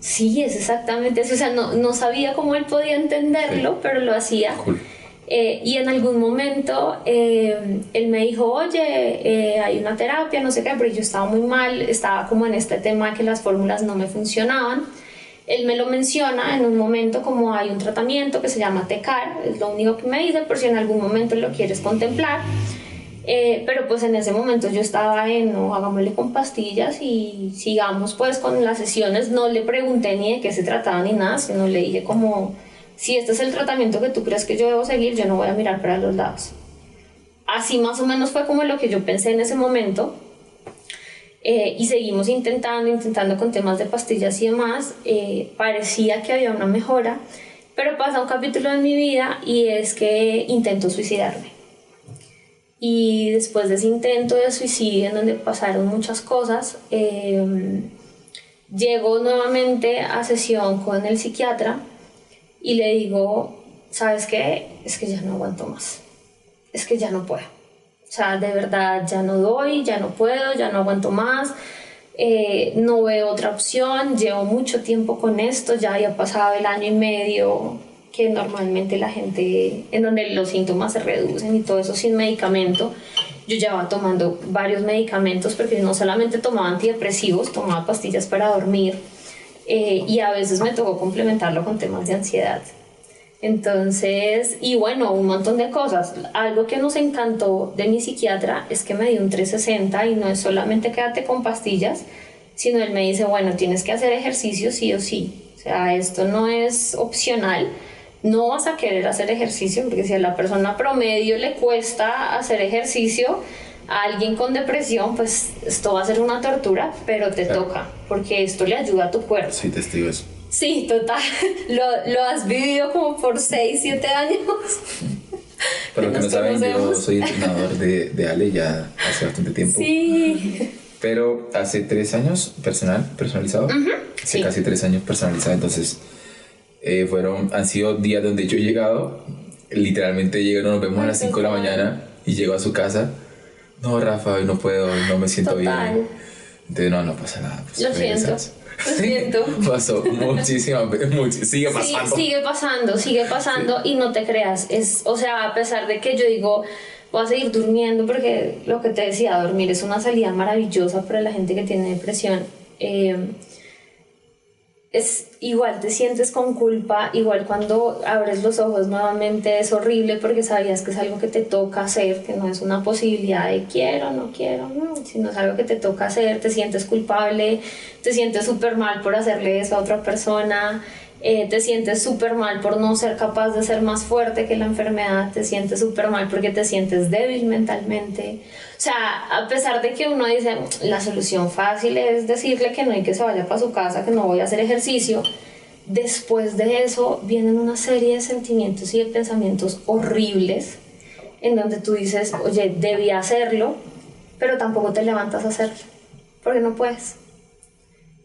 Speaker 2: sí, es exactamente eso. O sea, no sabía cómo él podía entenderlo, sí, pero lo hacía.
Speaker 3: Cool.
Speaker 2: Y en algún momento él me dijo, oye, hay una terapia, no sé qué, pero yo estaba muy mal, estaba como en este tema que las fórmulas no me funcionaban. Él me lo menciona en un momento como hay un tratamiento que se llama TECAR, es lo único que me dice por si en algún momento lo quieres contemplar. Pero pues en ese momento yo estaba en, no, hagámosle con pastillas y sigamos pues con las sesiones. No le pregunté ni de qué se trataba ni nada, sino le dije como, si este es el tratamiento que tú crees que yo debo seguir, yo no voy a mirar para los lados. Así más o menos fue como lo que yo pensé en ese momento. Y seguimos intentando con temas de pastillas y demás. Parecía que había una mejora, pero pasa un capítulo en mi vida y es que intento suicidarme. Y después de ese intento de suicidio en donde pasaron muchas cosas, llego nuevamente a sesión con el psiquiatra y le digo, ¿sabes qué? Es que ya no aguanto más, es que ya no puedo. O sea, de verdad, ya no doy, ya no puedo, ya no aguanto más, no veo otra opción, llevo mucho tiempo con esto, ya había pasado el 1.5 años que normalmente la gente, en donde los síntomas se reducen y todo eso sin medicamento. Yo llevaba tomando varios medicamentos porque no solamente tomaba antidepresivos, tomaba pastillas para dormir y a veces me tocó complementarlo con temas de ansiedad. Entonces, y bueno, un montón de cosas. Algo que nos encantó de mi psiquiatra es que me dio un 360 y no es solamente quédate con pastillas, sino él me dice, bueno, tienes que hacer ejercicio sí o sí. O sea, esto no es opcional. No vas a querer hacer ejercicio porque si a la persona promedio le cuesta hacer ejercicio, a alguien con depresión, pues esto va a ser una tortura, pero te toca, porque esto le ayuda a tu cuerpo.
Speaker 3: Sí, testigo eso.
Speaker 2: Sí, total. Lo has vivido como por 6, 7 años.
Speaker 3: Para los que no saben, yo soy entrenador de Ale ya hace bastante tiempo.
Speaker 2: Sí.
Speaker 3: Pero hace 3 años personalizado. Hace casi 3 años personalizado. Entonces, han sido días donde yo he llegado, literalmente nos vemos a las 5 de la mañana y llego a su casa. No, Rafa, hoy no puedo, no me siento bien. Entonces, no pasa nada. Pues,
Speaker 2: lo siento.
Speaker 3: Pasó muchísimas veces, sigue pasando.
Speaker 2: Sigue pasando y no te creas. O sea, a pesar de que yo digo, voy a seguir durmiendo porque lo que te decía, dormir es una salida maravillosa para la gente que tiene depresión. Es igual, te sientes con culpa, igual cuando abres los ojos nuevamente es horrible porque sabías que es algo que te toca hacer, que no es una posibilidad de quiero, no, sino es algo que te toca hacer, te sientes culpable, te sientes súper mal por hacerle eso a otra persona, te sientes súper mal por no ser capaz de ser más fuerte que la enfermedad, te sientes súper mal porque te sientes débil mentalmente. O sea, a pesar de que uno dice, la solución fácil es decirle que no y que se vaya para su casa, que no voy a hacer ejercicio, después de eso vienen una serie de sentimientos y de pensamientos horribles en donde tú dices, oye, debí hacerlo, pero tampoco te levantas a hacerlo, porque no puedes.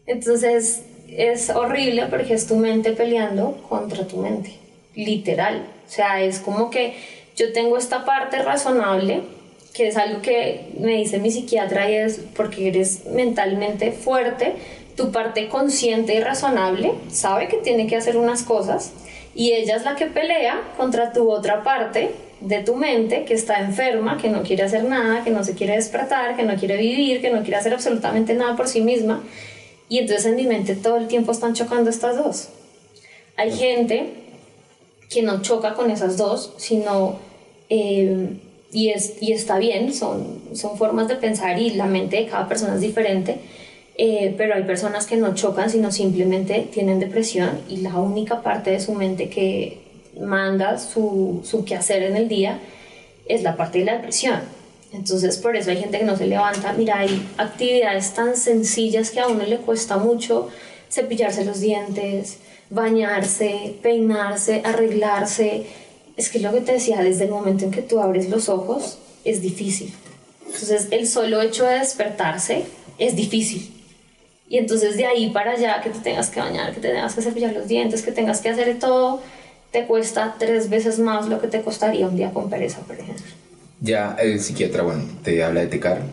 Speaker 2: Entonces es horrible porque es tu mente peleando contra tu mente, literal. O sea, es como que yo tengo esta parte razonable, que es algo que me dice mi psiquiatra, y es porque eres mentalmente fuerte, tu parte consciente y razonable sabe que tiene que hacer unas cosas y ella es la que pelea contra tu otra parte de tu mente que está enferma, que no quiere hacer nada, que no se quiere despertar, que no quiere vivir, que no quiere hacer absolutamente nada por sí misma. Y entonces en mi mente todo el tiempo están chocando estas dos. Hay gente que no choca con esas dos, sino... y está bien, son formas de pensar y la mente de cada persona es diferente, pero hay personas que no chocan, sino simplemente tienen depresión y la única parte de su mente que manda su quehacer en el día es la parte de la depresión. Entonces por eso hay gente que no se levanta. Mira, hay actividades tan sencillas que a uno le cuesta mucho: cepillarse los dientes, bañarse, peinarse, arreglarse. Es que lo que te decía, desde el momento en que tú abres los ojos es difícil. Entonces el solo hecho de despertarse es difícil. Y entonces de ahí para allá, que te tengas que bañar, que te tengas que cepillar los dientes, que tengas que hacer todo, te cuesta 3 veces más lo que te costaría un día con pereza, por ejemplo.
Speaker 3: Ya el psiquiatra, bueno, te habla de TECAR.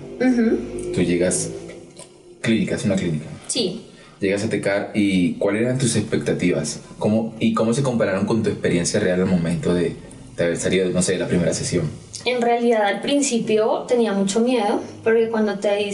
Speaker 3: Tú llegas, es una clínica.
Speaker 2: Sí.
Speaker 3: Llegas a TECAR y ¿cuáles eran tus expectativas? ¿Cómo se compararon con tu experiencia real al momento de de haber salido, no sé, de la primera sesión?
Speaker 2: En realidad al principio tenía mucho miedo porque cuando te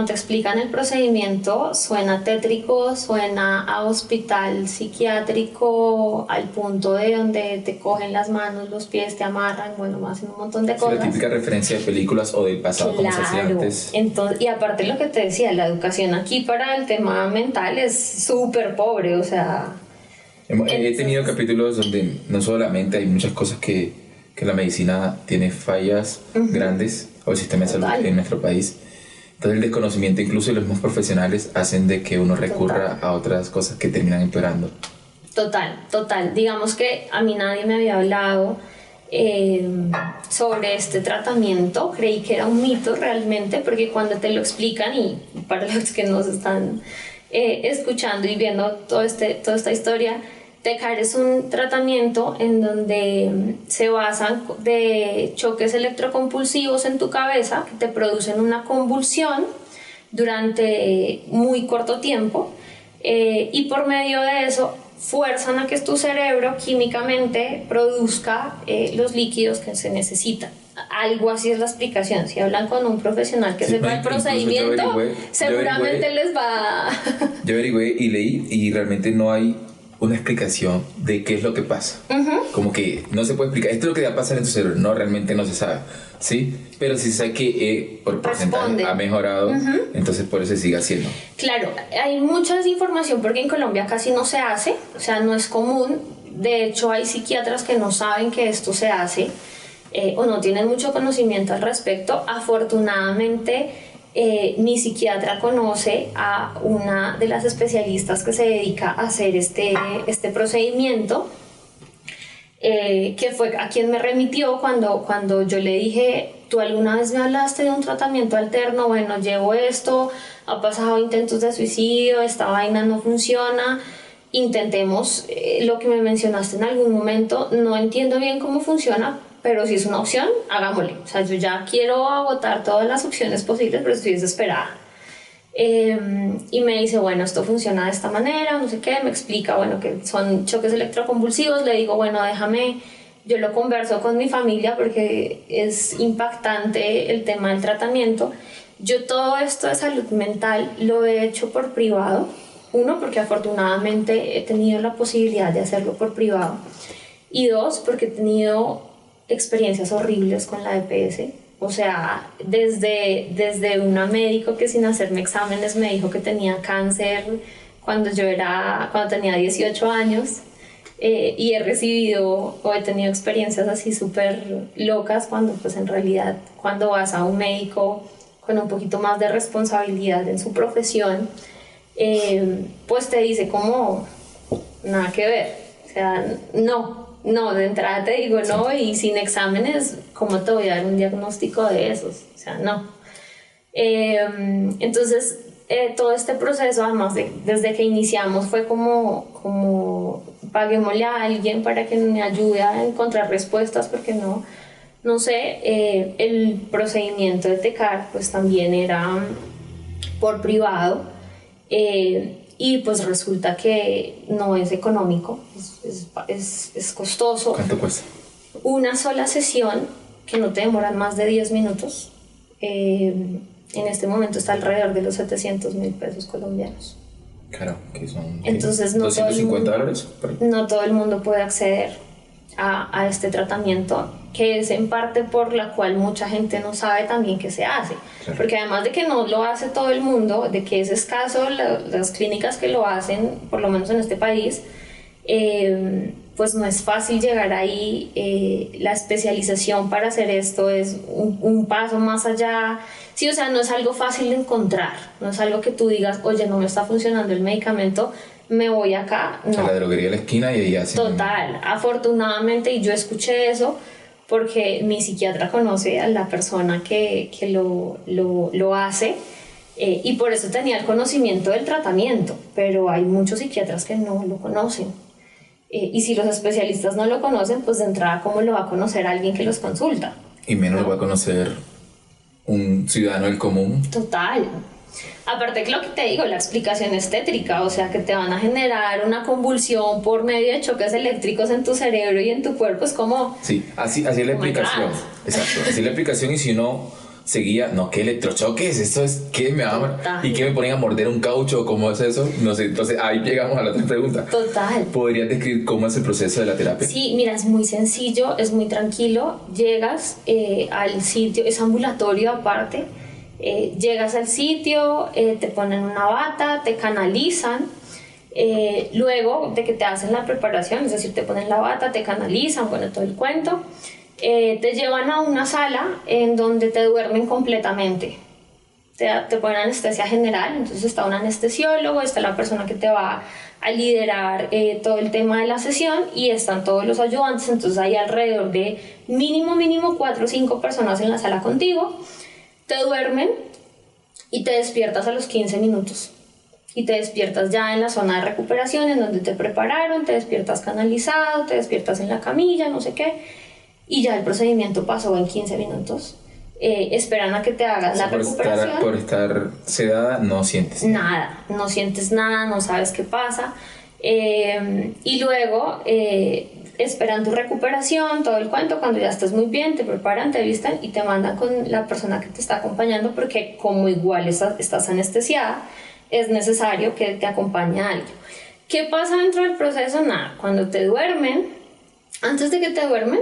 Speaker 2: explican el procedimiento suena tétrico, suena a hospital psiquiátrico al punto de donde te cogen las manos, los pies, te amarran, bueno, hacen un montón de
Speaker 3: Sí,
Speaker 2: cosas.
Speaker 3: la típica referencia de películas o del pasado, como se hacía antes.
Speaker 2: Entonces, y aparte lo que te decía, la educación aquí para el tema mental es súper pobre, o sea...
Speaker 3: He tenido capítulos donde no solamente hay muchas cosas que la medicina tiene fallas grandes, o el sistema de salud en nuestro país. Entonces el desconocimiento incluso de los mismos profesionales hacen de que uno recurra a otras cosas que terminan empeorando.
Speaker 2: Total. Digamos que a mí nadie me había hablado sobre este tratamiento. Creí que era un mito realmente, porque cuando te lo explican, y para los que nos están escuchando y viendo toda esta historia, TECAR es un tratamiento en donde se basan de choques electrocompulsivos en tu cabeza que te producen una convulsión durante muy corto tiempo y por medio de eso fuerzan a que tu cerebro químicamente produzca los líquidos que se necesitan. Algo así es la explicación. Si hablan con un profesional que sepa el procedimiento, seguramente les va...
Speaker 3: Yo averigüé y leí y realmente no hay una explicación de qué es lo que pasa. Como que no se puede explicar, esto es lo que va a pasar en tu cerebro. No, realmente no se sabe, ¿sí? Pero sí se sabe que por porcentaje ha mejorado, entonces por eso se sigue haciendo.
Speaker 2: Claro, hay mucha desinformación porque en Colombia casi no se hace, o sea, no es común. De hecho, hay psiquiatras que no saben que esto se hace o no tienen mucho conocimiento al respecto. Afortunadamente, mi psiquiatra conoce a una de las especialistas que se dedica a hacer este procedimiento, que fue a quien me remitió cuando yo le dije, ¿tú alguna vez me hablaste de un tratamiento alterno? Bueno, llevo esto, ha pasado intentos de suicidio, esta vaina no funciona, intentemos lo que me mencionaste en algún momento, no entiendo bien cómo funciona, pero si es una opción, hagámosle. O sea, yo ya quiero agotar todas las opciones posibles, pero estoy desesperada. Y me dice, bueno, esto funciona de esta manera, no sé qué, me explica, bueno, que son choques electroconvulsivos. Le digo, bueno, déjame, yo lo converso con mi familia porque es impactante el tema del tratamiento. Yo todo esto de salud mental lo he hecho por privado. Uno, porque afortunadamente he tenido la posibilidad de hacerlo por privado. Y dos, porque he tenido experiencias horribles con la EPS. O sea, desde una médico que sin hacerme exámenes me dijo que tenía cáncer cuando tenía 18 años, y he recibido o he tenido experiencias así súper locas cuando pues en realidad cuando vas a un médico con un poquito más de responsabilidad en su profesión, pues te dice como nada que ver, o sea, no, de entrada te digo no, y sin exámenes, ¿cómo te voy a dar un diagnóstico de esos? O sea, no. Entonces, todo este proceso, además desde que iniciamos, fue como paguémosle a alguien para que me ayude a encontrar respuestas, porque no sé, el procedimiento de TECAR pues también era por privado, y pues resulta que no es económico, es costoso.
Speaker 3: ¿Cuánto cuesta?
Speaker 2: Una sola sesión, que no te demoran más de 10 minutos, en este momento está alrededor de los 700.000 pesos colombianos.
Speaker 3: Claro, que son...
Speaker 2: Entonces no
Speaker 3: $250.
Speaker 2: No todo el mundo puede acceder a este tratamiento, que es en parte por la cual mucha gente no sabe también qué se hace. Claro. Porque además de que no lo hace todo el mundo, de que es escaso las clínicas que lo hacen, por lo menos en este país, pues no es fácil llegar ahí. La especialización para hacer esto es un paso más allá. Sí, o sea, no es algo fácil de encontrar, no es algo que tú digas, oye, no me está funcionando el medicamento, me voy acá. No.
Speaker 3: A la droguería de la esquina y ahí hacen...
Speaker 2: Total, afortunadamente, y yo escuché eso porque mi psiquiatra conoce a la persona que lo hace, y por eso tenía el conocimiento del tratamiento, pero hay muchos psiquiatras que no lo conocen. Y si los especialistas no lo conocen, pues de entrada, ¿cómo lo va a conocer alguien que los consulta?
Speaker 3: Y menos lo va a conocer un ciudadano del común.
Speaker 2: Total. Aparte que lo que te digo, la explicación es tétrica, o sea que te van a generar una convulsión por medio de choques eléctricos en tu cerebro y en tu cuerpo, es como...
Speaker 3: Sí, así es la
Speaker 2: Oh my
Speaker 3: explicación.
Speaker 2: God.
Speaker 3: Exacto, así es la explicación y si uno seguía, no, ¿qué electrochoques? ¿Esto es qué? ¿Me va
Speaker 2: Total.
Speaker 3: ¿Y qué me ponen a morder un caucho? ¿Cómo es eso? No sé, entonces ahí llegamos a la otra pregunta.
Speaker 2: Total.
Speaker 3: ¿Podrías describir cómo es el proceso de la terapia?
Speaker 2: Sí, mira, es muy sencillo, es muy tranquilo. Llegas al sitio, es ambulatorio aparte. Llegas al sitio, te ponen una bata, te canalizan. Luego de que te hacen la preparación, es decir, te ponen la bata, te canalizan, bueno, todo el cuento. Te llevan a una sala en donde te duermen completamente. Te ponen anestesia general, entonces está un anestesiólogo, está la persona que te va a liderar todo el tema de la sesión y están todos los ayudantes, entonces hay alrededor de mínimo 4 o 5 personas en la sala contigo. Te duermen y te despiertas a los 15 minutos y te despiertas ya en la zona de recuperación en donde te prepararon, te despiertas canalizado, te despiertas en la camilla, no sé qué, y ya el procedimiento pasó en 15 minutos. Esperan a que te hagas la recuperación.
Speaker 3: Por estar sedada no sientes
Speaker 2: nada, no sientes nada, no sabes qué pasa, y luego esperan tu recuperación, todo el cuento. Cuando ya estás muy bien, te preparan, te visten y te mandan con la persona que te está acompañando, porque como igual estás anestesiada, es necesario que te acompañe alguien. ¿Qué pasa dentro del proceso? Nada, cuando te duermen, antes de que te duermen,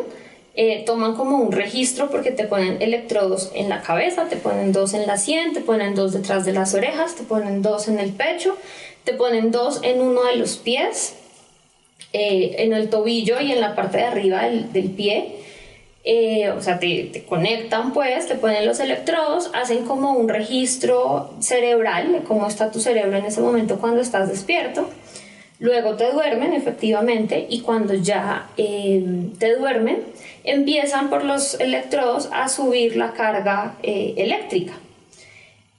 Speaker 2: toman como un registro, porque te ponen electrodos en la cabeza, te ponen 2 en la sien, te ponen 2 detrás de las orejas, te ponen 2 en el pecho, te ponen 2 en uno de los pies, en el tobillo y en la parte de arriba del pie. O sea, te conectan, pues, te ponen los electrodos, hacen como un registro cerebral de cómo está tu cerebro en ese momento cuando estás despierto. Luego te duermen, efectivamente, y cuando ya te duermen, empiezan por los electrodos a subir la carga eléctrica.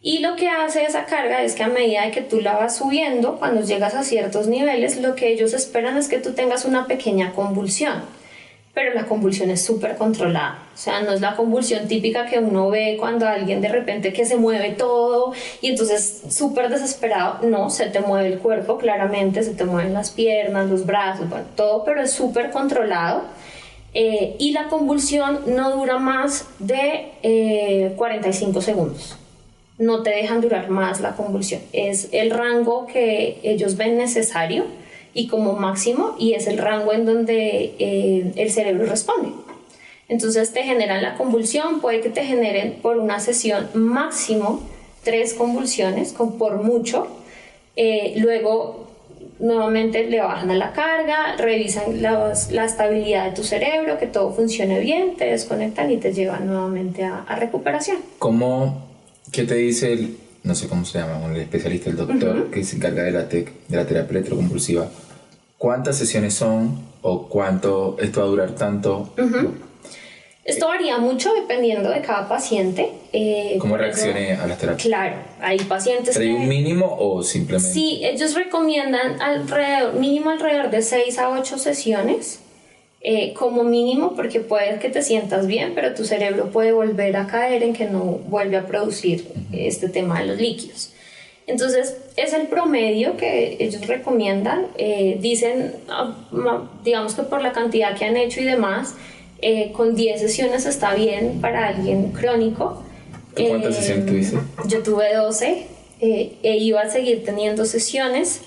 Speaker 2: Y lo que hace esa carga es que a medida de que tú la vas subiendo, cuando llegas a ciertos niveles, lo que ellos esperan es que tú tengas una pequeña convulsión. Pero la convulsión es súper controlada, o sea, no es la convulsión típica que uno ve cuando alguien de repente que se mueve todo y entonces súper desesperado. No, se te mueve el cuerpo claramente, se te mueven las piernas, los brazos, bueno, todo, pero es súper controlado. Y la convulsión no dura más de 45 segundos. No te dejan durar más la convulsión. Es el rango que ellos ven necesario y como máximo, y es el rango en donde el cerebro responde. Entonces te generan la convulsión, puede que te generen por una sesión máximo 3 convulsiones, por mucho. Luego nuevamente le bajan a la carga, revisan la estabilidad de tu cerebro, que todo funcione bien, te desconectan y te llevan nuevamente a recuperación.
Speaker 3: ¿Qué te dice el, no sé cómo se llama, el especialista, el doctor que se encarga de la terapia electroconvulsiva? ¿Cuántas sesiones son o cuánto esto va a durar tanto?
Speaker 2: Esto varía mucho dependiendo de cada paciente.
Speaker 3: ¿Cómo reaccione a las terapias?
Speaker 2: Claro, hay pacientes
Speaker 3: ¿Trae
Speaker 2: que...
Speaker 3: un mínimo o simplemente...?
Speaker 2: Sí, ellos recomiendan mínimo alrededor de 6 a 8 sesiones, como mínimo, porque puede que te sientas bien, pero tu cerebro puede volver a caer en que no vuelve a producir este tema de los líquidos. Entonces, es el promedio que ellos recomiendan. Dicen, digamos que por la cantidad que han hecho y demás, con 10 sesiones está bien para alguien crónico.
Speaker 3: ¿Tú cuántas sesiones tuviste?
Speaker 2: Yo tuve 12, iba a seguir teniendo sesiones,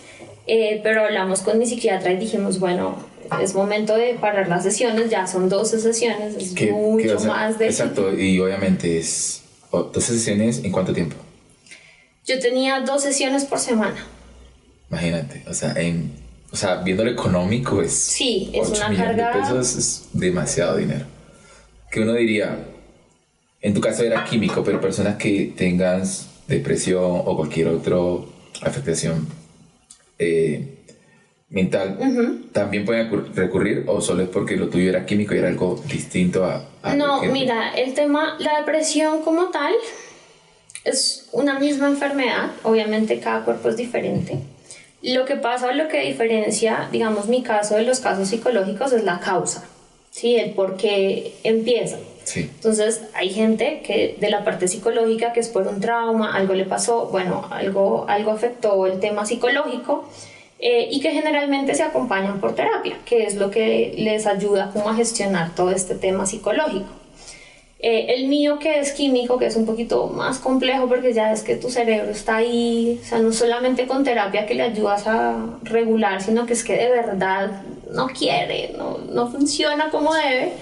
Speaker 2: pero hablamos con mi psiquiatra y dijimos, bueno, es momento de parar las sesiones, ya son 12 sesiones, es mucho más de...
Speaker 3: Exacto, y obviamente es 12 sesiones, ¿en cuánto tiempo?
Speaker 2: Yo tenía 2 sesiones por semana.
Speaker 3: Imagínate, o sea, viendo lo económico es...
Speaker 2: Sí, es
Speaker 3: 8
Speaker 2: una
Speaker 3: millones
Speaker 2: carga...
Speaker 3: de pesos es demasiado dinero. Que uno diría, en tu caso era químico, pero personas que tengas depresión o cualquier otra afectación mental, ¿también pueden recurrir o solo es porque lo tuyo era químico y era algo distinto a
Speaker 2: No, mira, el tema, la depresión como tal es una misma enfermedad, obviamente cada cuerpo es diferente. Lo que pasa o lo que diferencia, digamos, mi caso de los casos psicológicos es la causa. ¿sí? El por qué empieza.
Speaker 3: Sí.
Speaker 2: Entonces hay gente que de la parte psicológica, que es por un trauma, algo le pasó, bueno, algo afectó el tema psicológico, y que generalmente se acompañan por terapia, que es lo que les ayuda como a gestionar todo este tema psicológico. El mío, que es químico, que es un poquito más complejo porque ya es que tu cerebro está ahí, o sea, no solamente con terapia que le ayudas a regular, sino que es que de verdad no quiere, no funciona como debe,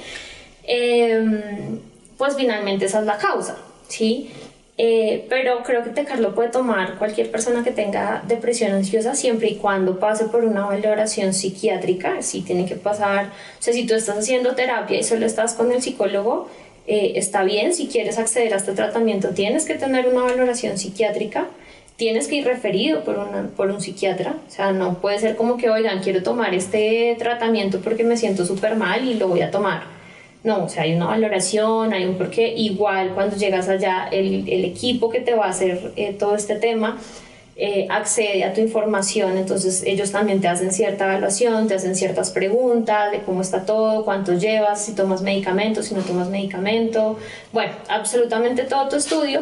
Speaker 2: pues finalmente esa es la causa, ¿sí? Pero creo que TECAR lo puede tomar cualquier persona que tenga depresión ansiosa siempre y cuando pase por una valoración psiquiátrica. Sí tiene que pasar, o sea, si tú estás haciendo terapia y solo estás con el psicólogo, está bien. Si quieres acceder a este tratamiento tienes que tener una valoración psiquiátrica, tienes que ir referido por un psiquiatra. O sea, no puede ser como que, oigan, quiero tomar este tratamiento porque me siento súper mal y lo voy a tomar. No, o sea, hay una valoración, hay un porqué. Igual cuando llegas allá, el equipo que te va a hacer todo este tema accede a tu información, entonces ellos también te hacen cierta evaluación, te hacen ciertas preguntas de cómo está todo, cuánto llevas, si tomas medicamento, si no tomas medicamento, bueno, absolutamente todo tu estudio,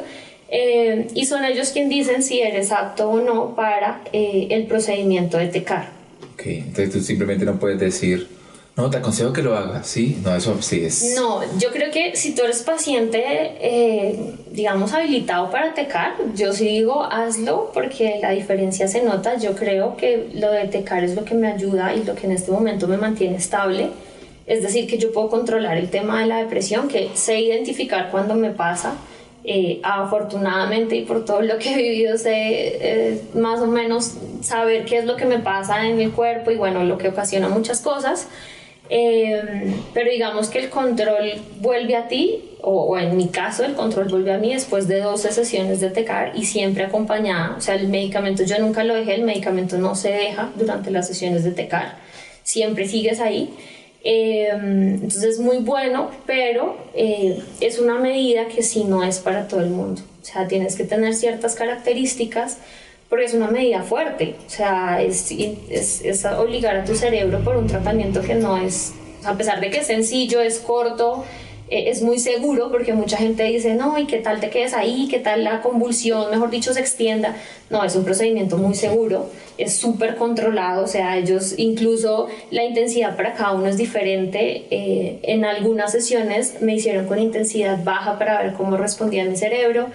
Speaker 2: y son ellos quienes dicen si eres apto o no para el procedimiento de TECAR.
Speaker 3: Ok, entonces tú simplemente no puedes decir, no, te aconsejo que lo hagas, ¿sí? No, eso sí es...
Speaker 2: No, yo creo que si tú eres paciente, digamos, habilitado para TECAR, yo sí digo, hazlo, porque la diferencia se nota. Yo creo que lo de TECAR es lo que me ayuda y lo que en este momento me mantiene estable. Es decir, que yo puedo controlar el tema de la depresión, que sé identificar cuando me pasa. Afortunadamente, y por todo lo que he vivido, sé más o menos saber qué es lo que me pasa en el cuerpo y bueno, lo que ocasiona muchas cosas. Pero digamos que el control vuelve a ti, o en mi caso el control vuelve a mí después de 12 sesiones de TECAR y siempre acompañada. O sea, el medicamento yo nunca lo dejé, el medicamento no se deja durante las sesiones de TECAR, siempre sigues ahí. Entonces es muy bueno, pero es una medida que sí no es para todo el mundo. O sea, tienes que tener ciertas características porque es una medida fuerte. O sea, es obligar a tu cerebro por un tratamiento que no es, a pesar de que es sencillo, es corto, es muy seguro, porque mucha gente dice, no, ¿y qué tal te quedes ahí? ¿Qué tal la convulsión, mejor dicho, se extienda? No, es un procedimiento muy seguro, es súper controlado. O sea, ellos, incluso la intensidad para cada uno es diferente. En algunas sesiones me hicieron con intensidad baja para ver cómo respondía mi cerebro.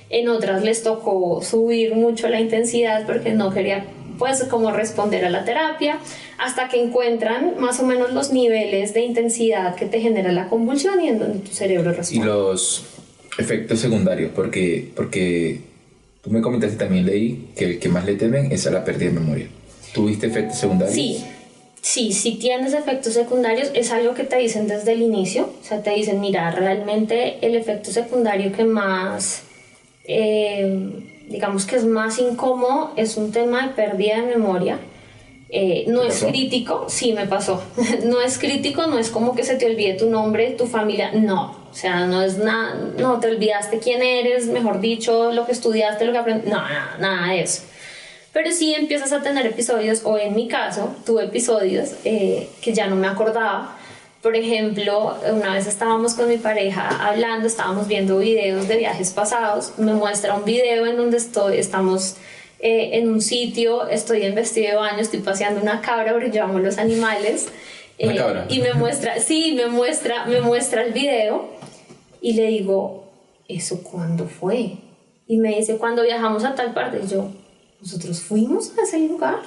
Speaker 2: En otras les tocó subir mucho la intensidad porque no quería, pues, como responder a la terapia, hasta que encuentran más o menos los niveles de intensidad que te genera la convulsión y en donde tu cerebro responde.
Speaker 3: Y los efectos secundarios, porque tú me comentaste, también leí que el que más le temen es a la pérdida de memoria. ¿Tuviste efectos secundarios?
Speaker 2: Sí tienes efectos secundarios. Es algo que te dicen desde el inicio. O sea, te dicen, mira, realmente el efecto secundario que más... digamos que es más incómodo, es un tema de pérdida de memoria. No es crítico, sí me pasó. No es crítico, no es como que se te olvide tu nombre, tu familia, no. O sea, no es nada, no te olvidaste quién eres, mejor dicho, lo que estudiaste, lo que aprendiste, no, nada de eso. Pero sí empiezas a tener episodios, o en mi caso, tuve episodios que ya no me acordaba. Por ejemplo, una vez estábamos con mi pareja hablando, estábamos viendo videos de viajes pasados, me muestra un video en donde estamos en un sitio, estoy en vestido de baño, estoy paseando una cabra porque yo amo los animales.
Speaker 3: ¿Una cabra?
Speaker 2: Y me muestra el video y le digo, ¿eso cuándo fue? Y me dice, cuando viajamos a tal parte. Y yo, ¿nosotros fuimos a ese lugar?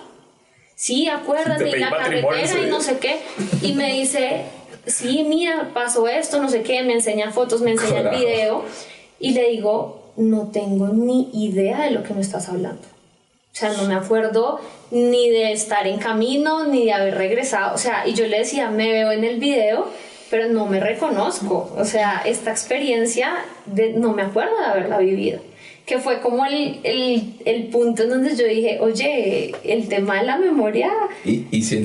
Speaker 2: Sí, acuérdate, y la carretera y no sé qué. Y me dice, sí, mira, pasó esto, no sé qué, me enseña fotos, me enseña el video. Y le digo, no tengo ni idea de lo que me estás hablando. O sea, no me acuerdo ni de estar en camino, ni de haber regresado. O sea, y yo le decía, me veo en el video, pero no me reconozco. O sea, esta experiencia no me acuerdo de haberla vivido. Que fue como el punto en donde yo dije, oye, el tema de la memoria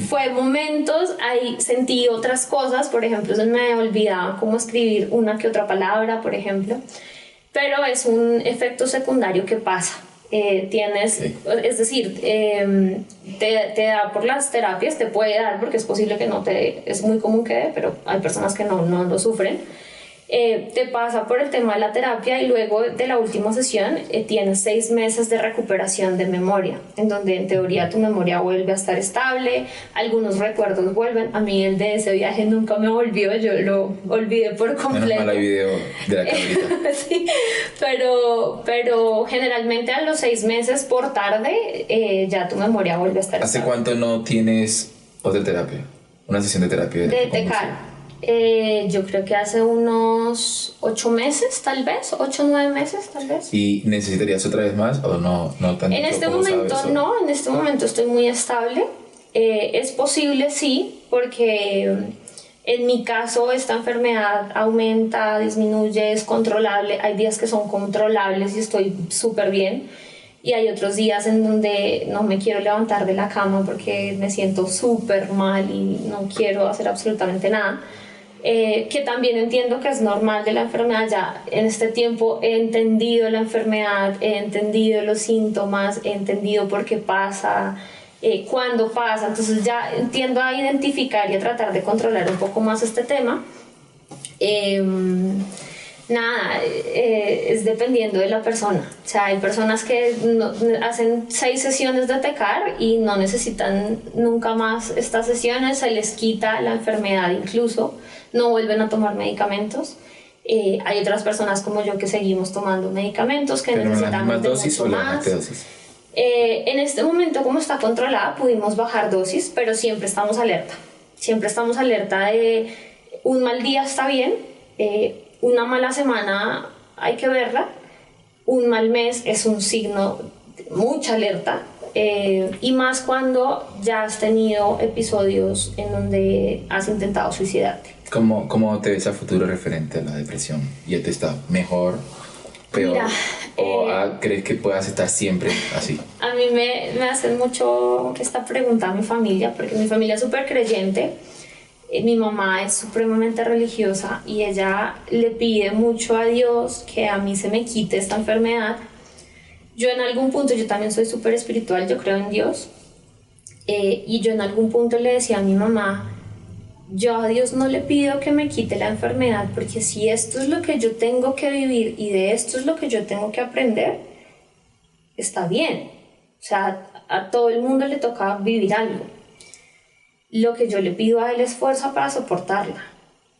Speaker 2: fue momentos, ahí sentí otras cosas. Por ejemplo, se me olvidaba cómo escribir una que otra palabra, por ejemplo. Pero es un efecto secundario que pasa. tienes,
Speaker 3: Sí.
Speaker 2: es decir, te da por las terapias, te puede dar, porque es posible que no te dé, es muy común que dé, pero hay personas que no lo sufren. Te pasa por el tema de la terapia y luego de la última sesión tienes 6 meses de recuperación de memoria, en donde en teoría tu memoria vuelve a estar estable, algunos recuerdos vuelven. A mí el de ese viaje nunca me volvió, yo lo olvidé por completo.
Speaker 3: Menos mal hay video de la cabrita.
Speaker 2: Sí, pero generalmente a los 6 meses por tarde ya tu memoria vuelve a estar
Speaker 3: ¿Hace
Speaker 2: estable.
Speaker 3: cuánto no tienes otra terapia? Una sesión de terapia.
Speaker 2: De TECAR. Yo creo que hace unos 8 meses, tal vez, 8 o 9 meses, tal vez.
Speaker 3: ¿Y necesitarías otra vez más o no tanto?
Speaker 2: En este momento no, en este momento estoy muy estable. Es posible, sí, porque en mi caso esta enfermedad aumenta, disminuye, es controlable. Hay días que son controlables y estoy súper bien. Y hay otros días en donde no me quiero levantar de la cama porque me siento súper mal y no quiero hacer absolutamente nada. Que también entiendo que es normal de la enfermedad. Ya en este tiempo he entendido la enfermedad, he entendido los síntomas, he entendido por qué pasa, cuándo pasa. Entonces ya entiendo a identificar y a tratar de controlar un poco más este tema. Nada, es dependiendo de la persona. O sea, hay personas que hacen 6 sesiones de TECAR y no necesitan nunca más estas sesiones, se les quita la enfermedad incluso, no vuelven a tomar medicamentos. Hay otras personas como yo que seguimos tomando medicamentos, que
Speaker 3: ¿Pero
Speaker 2: necesitamos
Speaker 3: más
Speaker 2: de
Speaker 3: dosis
Speaker 2: mucho
Speaker 3: o la
Speaker 2: más.
Speaker 3: dosis?
Speaker 2: En este momento, como está controlada, pudimos bajar dosis, pero siempre estamos alerta. Siempre estamos alerta de un mal día está bien, una mala semana hay que verla, un mal mes es un signo de mucha alerta, y más cuando ya has tenido episodios en donde has intentado suicidarte.
Speaker 3: ¿Cómo te ves a futuro referente a la depresión? ¿Ya te está mejor, peor?
Speaker 2: Mira,
Speaker 3: ¿O crees que puedas estar siempre así?
Speaker 2: A mí me hacen mucho esta pregunta a mi familia, porque mi familia es súper creyente. Mi mamá es supremamente religiosa y ella le pide mucho a Dios que a mí se me quite esta enfermedad. Yo en algún punto, yo también soy súper espiritual, yo creo en Dios, y yo en algún punto le decía a mi mamá, yo a Dios no le pido que me quite la enfermedad, porque si esto es lo que yo tengo que vivir y de esto es lo que yo tengo que aprender, está bien. O sea, a todo el mundo le toca vivir algo. Lo que yo le pido a él es fuerza para soportarla,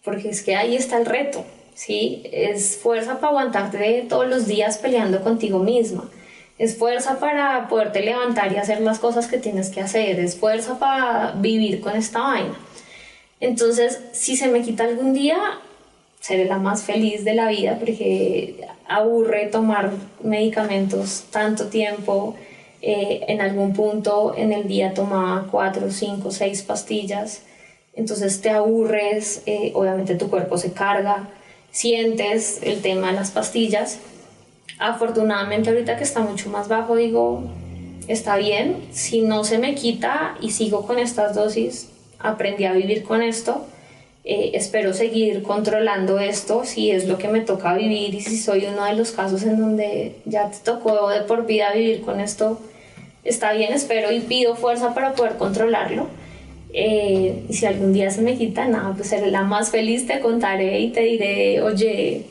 Speaker 2: porque es que ahí está el reto, ¿sí? Es fuerza para aguantarte todos los días peleando contigo misma, es fuerza para poderte levantar y hacer las cosas que tienes que hacer, es fuerza para vivir con esta vaina. Entonces, si se me quita algún día, seré la más feliz de la vida, porque aburre tomar medicamentos tanto tiempo. En algún punto en el día tomaba 4, 5, 6 pastillas, entonces te aburres, obviamente tu cuerpo se carga, sientes el tema de las pastillas. Afortunadamente ahorita que está mucho más bajo digo, está bien, si no se me quita y sigo con estas dosis, aprendí a vivir con esto. Espero seguir controlando esto si es lo que me toca vivir, y si soy uno de los casos en donde ya te tocó de por vida vivir con esto, está bien, espero y pido fuerza para poder controlarlo. Y si algún día se me quita, nada, pues seré la más feliz, te contaré y te diré, oye,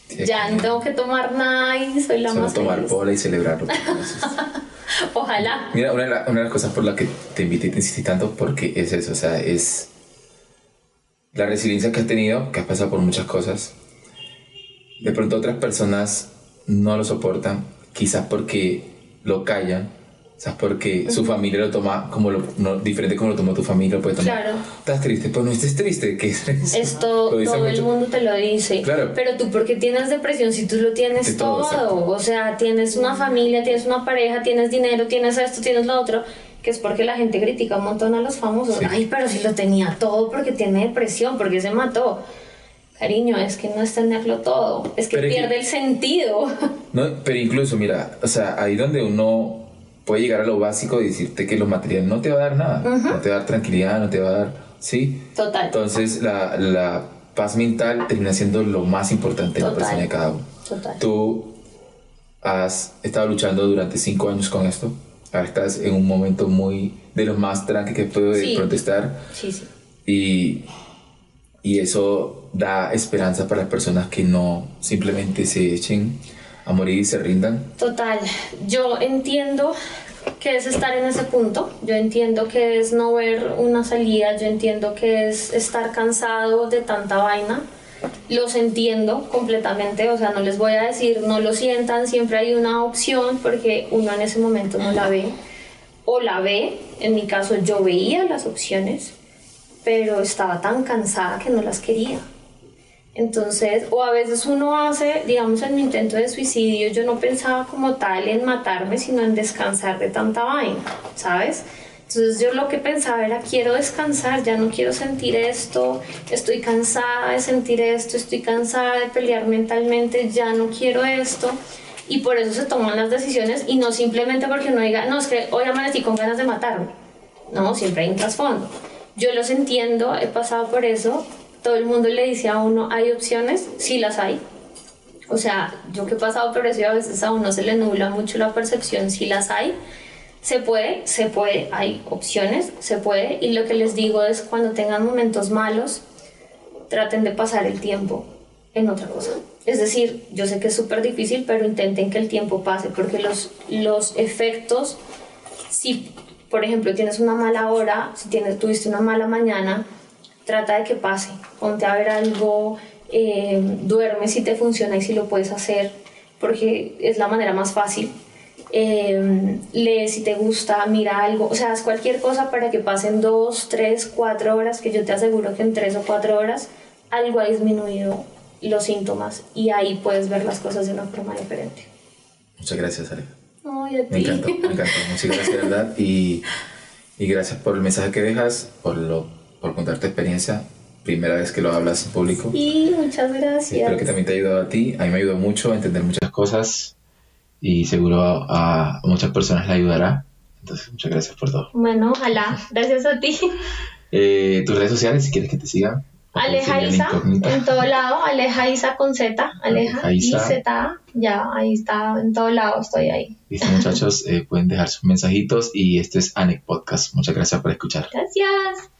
Speaker 2: sí, ya no tengo que tomar nada y soy la
Speaker 3: solo
Speaker 2: más
Speaker 3: tomar
Speaker 2: feliz.
Speaker 3: bola y celebrarlo.
Speaker 2: Ojalá.
Speaker 3: Mira, una de las cosas por las que te invité y te insistí tanto, porque es eso, o sea, es la resiliencia que has tenido, que has pasado por muchas cosas. De pronto otras personas no lo soportan, quizás porque lo callan, quizás porque su familia lo toma como diferente como lo tomó tu familia, lo puede tomar.
Speaker 2: Claro.
Speaker 3: Estás triste, pues no estés triste, que
Speaker 2: esto todo el mundo te lo dice.
Speaker 3: Claro.
Speaker 2: Pero tú, ¿por qué tienes depresión si tú lo tienes
Speaker 3: de
Speaker 2: todo? O sea, tienes una familia, tienes una pareja, tienes dinero, tienes esto, tienes lo otro. Que es porque la gente critica un montón a los famosos. Sí. Ay, pero si lo tenía todo porque tiene depresión, porque se mató. Cariño, es que no es tenerlo todo, es que pero pierde el sentido.
Speaker 3: No, pero incluso, mira, o sea, ahí donde uno puede llegar a lo básico y decirte que lo material no te va a dar nada, no te va a dar tranquilidad, no te va a dar, ¿sí?
Speaker 2: Total.
Speaker 3: Entonces la paz mental termina siendo lo más importante en la persona de cada uno.
Speaker 2: Total.
Speaker 3: Tú has estado luchando durante 5 años con esto. Ahora estás en un momento muy de los más tranquilos que puedo protestar.
Speaker 2: Sí.
Speaker 3: Y eso da esperanza para las personas que no simplemente se echen a morir y se rindan.
Speaker 2: Total, yo entiendo que es estar en ese punto, yo entiendo que es no ver una salida, yo entiendo que es estar cansado de tanta vaina, los entiendo completamente, o sea, no les voy a decir no lo sientan, siempre hay una opción porque uno en ese momento no la ve, o la ve, en mi caso yo veía las opciones, pero estaba tan cansada que no las quería. Entonces, o a veces uno hace, digamos en mi intento de suicidio, yo no pensaba como tal en matarme, sino en descansar de tanta vaina, ¿sabes? Entonces yo lo que pensaba era, quiero descansar, ya no quiero sentir esto, estoy cansada de sentir esto, estoy cansada de pelear mentalmente, ya no quiero esto. Y por eso se toman las decisiones y no simplemente porque uno diga, no, es que hoy amanecí con ganas de matarme. No, siempre hay un trasfondo. Yo los entiendo, he pasado por eso. Todo el mundo le dice a uno, ¿hay opciones? Sí las hay. O sea, yo que he pasado por eso y a veces a uno se le nubla mucho la percepción, sí las hay. Se puede, hay opciones, se puede. Y lo que les digo es, cuando tengan momentos malos, traten de pasar el tiempo en otra cosa. Es decir, yo sé que es súper difícil, pero intenten que el tiempo pase, porque los efectos, si por ejemplo tienes una mala hora, si tuviste una mala mañana, trata de que pase, ponte a ver algo, duerme si te funciona y si lo puedes hacer, porque es la manera más fácil. Lee si te gusta, mira algo, o sea, haz cualquier cosa para que pasen 2, 3, 4 horas, que yo te aseguro que en 3 o 4 horas algo ha disminuido los síntomas y ahí puedes ver las cosas de una forma diferente.
Speaker 3: Muchas gracias, Ale.
Speaker 2: Ay, a ti.
Speaker 3: Me encantó. Muchas gracias, de verdad. Y gracias por el mensaje que dejas, por contar tu experiencia. Primera vez que lo hablas en público.
Speaker 2: Sí, muchas gracias.
Speaker 3: Espero que también te haya ayudado a ti. A mí me ayudó mucho a entender muchas cosas y seguro a muchas personas le ayudará. Entonces, muchas gracias por todo.
Speaker 2: Bueno, ojalá. Gracias a ti.
Speaker 3: Tus redes sociales, si quieres que te sigan.
Speaker 2: Aleja Isa, en todo lado. Aleja Isa con Z. Aleja Isa. Ya, ahí está, en todo lado estoy ahí.
Speaker 3: Listo, muchachos, pueden dejar sus mensajitos y este es ANEC Podcast. Muchas gracias por escuchar.
Speaker 2: Gracias.